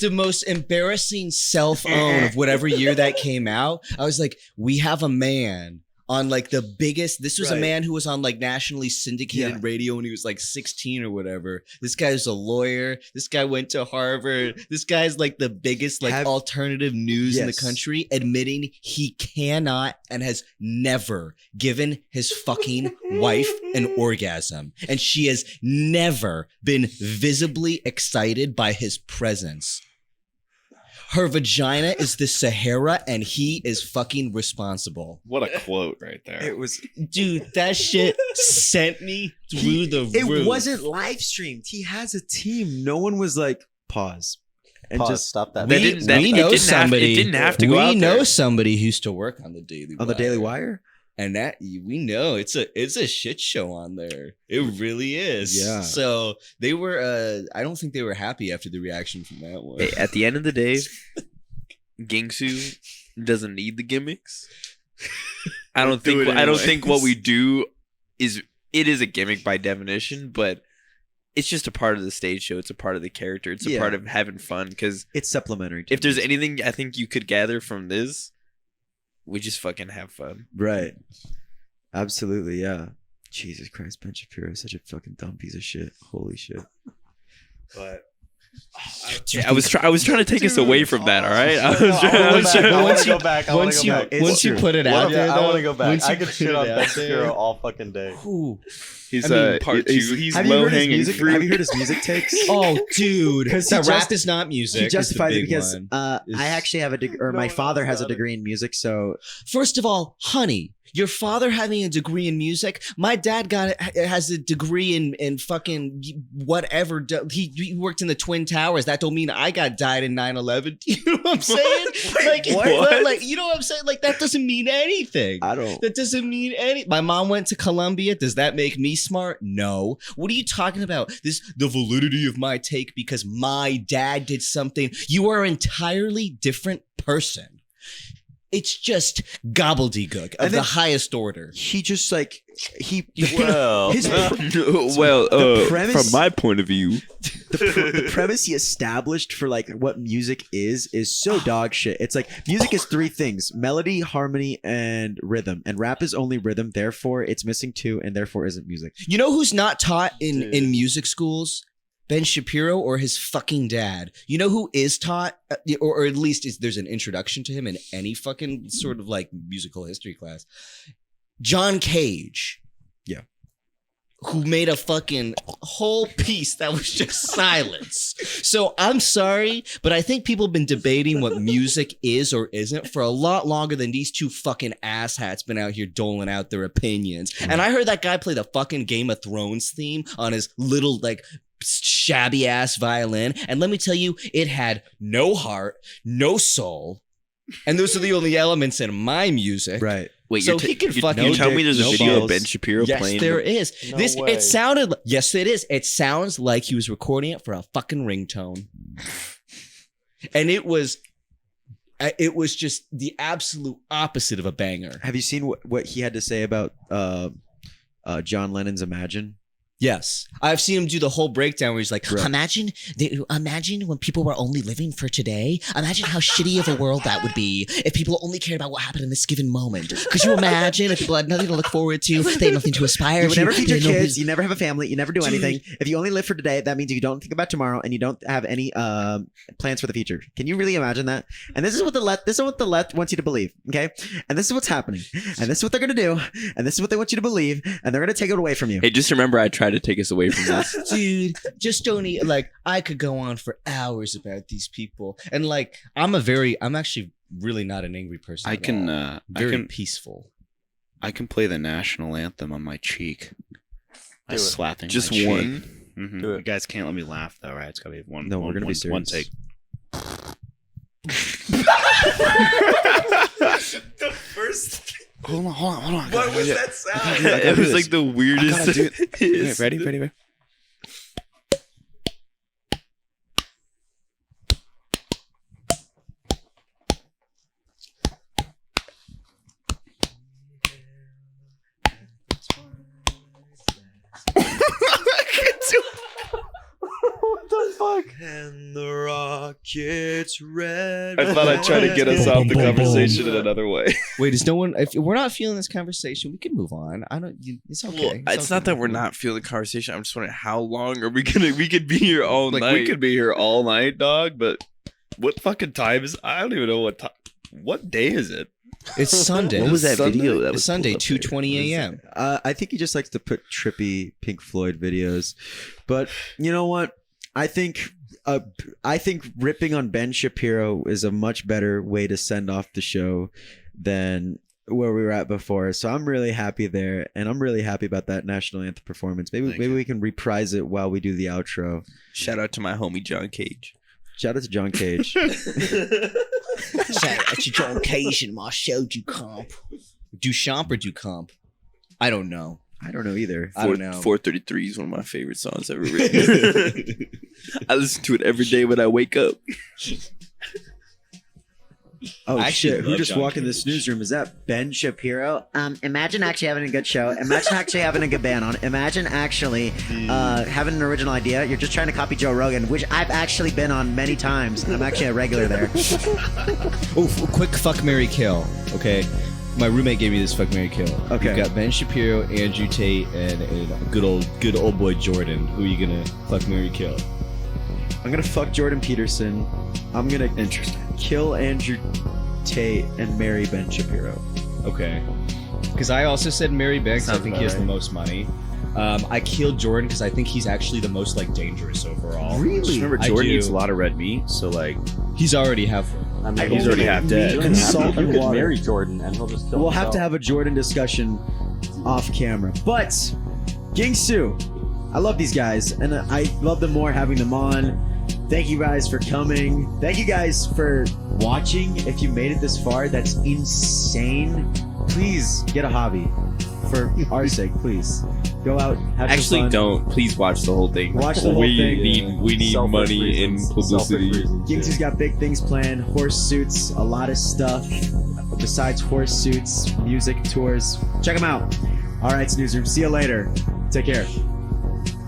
the most embarrassing self-own of whatever year that came out. I was like, we have a man on like the biggest. This was a man who was on like nationally syndicated radio when he was like 16 or whatever. This guy's a lawyer. This guy went to Harvard. This guy's like the biggest like alternative news in the country, admitting he cannot and has never given his fucking wife an orgasm, and she has never been visibly excited by his presence. Her vagina is the Sahara, and he is fucking responsible. What a quote right there. it was. Dude, that shit sent me through the roof. It wasn't live streamed. He has a team. No one was like, pause. And Pause, just stop that. We know somebody. It didn't have to go We out know there. somebody who used to work on the Daily on the Daily Wire. and that we know it's a shit show on there. It really is. Yeah. So they were. I don't think they were happy after the reaction from that one. Hey, at the end of the day, Gingsu doesn't need the gimmicks. I don't think. I don't think what we do is a gimmick by definition, but it's just a part of the stage show. It's a part of the character. It's a part of having fun. Because it's supplementary. If there's anything I think you could gather from this, we just fucking have fun. Right. Absolutely. Yeah. Jesus Christ, Ben Shapiro is such a fucking dumb piece of shit. Holy shit. But I was trying to take us away from that. All right. I want to go back. Once you put it out there, I want to though, go back. once I you could put shit it on out Ben there- Shapiro all fucking day. He's part he's have you low heard his hanging music? fruit. Have you heard his music takes? Oh, dude, 'Cause he that rap just- is not music. He is the justified it big because one. I actually have a degree, or my father has a degree in music, so First of all, honey, your father having a degree in music. My dad has a degree in fucking whatever. He worked in the Twin Towers. That don't mean I died in 9/11. You know what I'm saying? Like, what? like, you know what I'm saying? Like, that doesn't mean anything. I don't. That doesn't mean any. My mom went to Columbia. Does that make me smart? No. What are you talking about? The validity of my take because my dad did something. You are an entirely different person. it's just gobbledygook of And the then- highest order. He just like Well, his Well, premise- from my point of view, the premise he established for like what music is so dog shit. It's like music is three things: melody, harmony, and rhythm. And rap is only rhythm, therefore it's missing two, and therefore isn't music. You know who's not taught in music schools? Ben Shapiro or his fucking dad. You know who is taught, or at least there's an introduction to him in any fucking sort of like musical history class? John Cage. Yeah. Who made a fucking whole piece that was just silence. So I'm sorry, but I think people have been debating what music is or isn't for a lot longer than these two fucking asshats been out here doling out their opinions. And I heard that guy play the fucking Game of Thrones theme on his little like shabby ass violin, and let me tell you, it had no heart, no soul, and those are the only elements in my music. Right. wait, So you're he can you, fucking- you tell No me there's dick, a no video balls. of Ben Shapiro Yes, playing. there is. No This way. it sounded. Yes, it is. It sounds like he was recording it for a fucking ringtone, and it was just the absolute opposite of a banger. Have you seen what he had to say about John Lennon's Imagine? Yes, I've seen him do the whole breakdown where he's like, Right. Imagine when people were only living for today. Imagine how shitty of a world that would be if people only cared about what happened in this given moment. Could you imagine if people had nothing to look forward to? They had nothing to aspire You to. never feed they your had no kids. You never have a family. You never do anything. If you only live for today, that means you don't think about tomorrow, and you don't have any plans for the future. Can you really imagine that? And this is what the left wants you to believe. Okay, and this is what's happening, and this is what they're gonna do, and this is what they want you to believe, and they're gonna take it away from you. Hey, just remember, I tried to take us away from this. dude, just don't eat. Like, I could go on for hours about these people, and like, I'm actually really not an angry person. I at can all. Very I can peaceful. I can play the national anthem on my cheek. By Do it. slapping Just my cheek. one. Mhm. Do it. You guys can't let me laugh though, right? It's gotta be one. No, we're one- gonna be one- One serious. take. The first. Hold on. What was that sound? It was like the weirdest. I gotta do Yes. Ready. And the rocket's red. I thought I'd try to get us off the conversation in another way. Wait, is no one? If we're not feeling this conversation, we can move on. I don't. It's okay. Well, it's not that we're not feeling the conversation. I'm just wondering how long are we gonna? We could be here all Like night. we could be here all night, dog. But what fucking time is? I don't even know what time. What day is it? It's Sunday. What was that Sunday? video? That It's was Sunday, pulled up there? 2:20 a.m. I think he just likes to put trippy Pink Floyd videos, but you know what? I think ripping on Ben Shapiro is a much better way to send off the show than where we were at before. So I'm really happy there, and I'm really happy about that national anthem performance. Maybe we can reprise it while we do the outro. Shout out to my homie John Cage. Shout out to John Cage. Shout out to John Cage and my show do comp. Duchamp or Ducamp? I don't know. I don't know either. I don't know. 433 is one of my favorite songs ever written. I listen to it every day when I wake up. Oh I actually shit! Who love just John walked in the Cage. snooze room? Is that Ben Shapiro? Imagine actually having a good show. Imagine actually having a good band on. Imagine actually having an original idea. You're just trying to copy Joe Rogan, which I've actually been on many times. I'm actually a regular there. Oh, quick fuck, marry, kill. Okay, my roommate gave me this fuck, marry, kill. Okay. You've got Ben Shapiro, Andrew Tate, and good old boy Jordan. Who are you gonna fuck, marry, kill? I'm gonna fuck Jordan Peterson. I'm gonna kill Andrew Tate and marry Ben Shapiro. Okay. Because I also said marry Ben because I Sounds think about he has the right. most money. I killed Jordan because I think he's actually the most like dangerous overall. Just remember, I Jordan do. eats a lot of red meat, so like He's already half. I mean, he's already half dead. You can Salt and water. marry Jordan, and he'll just kill We'll himself. have to have a Jordan discussion off camera. But Gingsu, I love these guys, and I love them more having them on. Thank you guys for coming. Thank you guys for watching. If you made it this far, that's insane. Please get a hobby. for our sake, please. Go out, have Actually, some fun. don't. Please watch the whole thing. Watch the whole we thing. Need Selfish money and reasons. publicity. Selfish reasons, Gingsu's got big things planned. Horse suits, a lot of stuff. Besides horse suits, music, tours. Check them out. All right, Snoozer. See you later. Take care.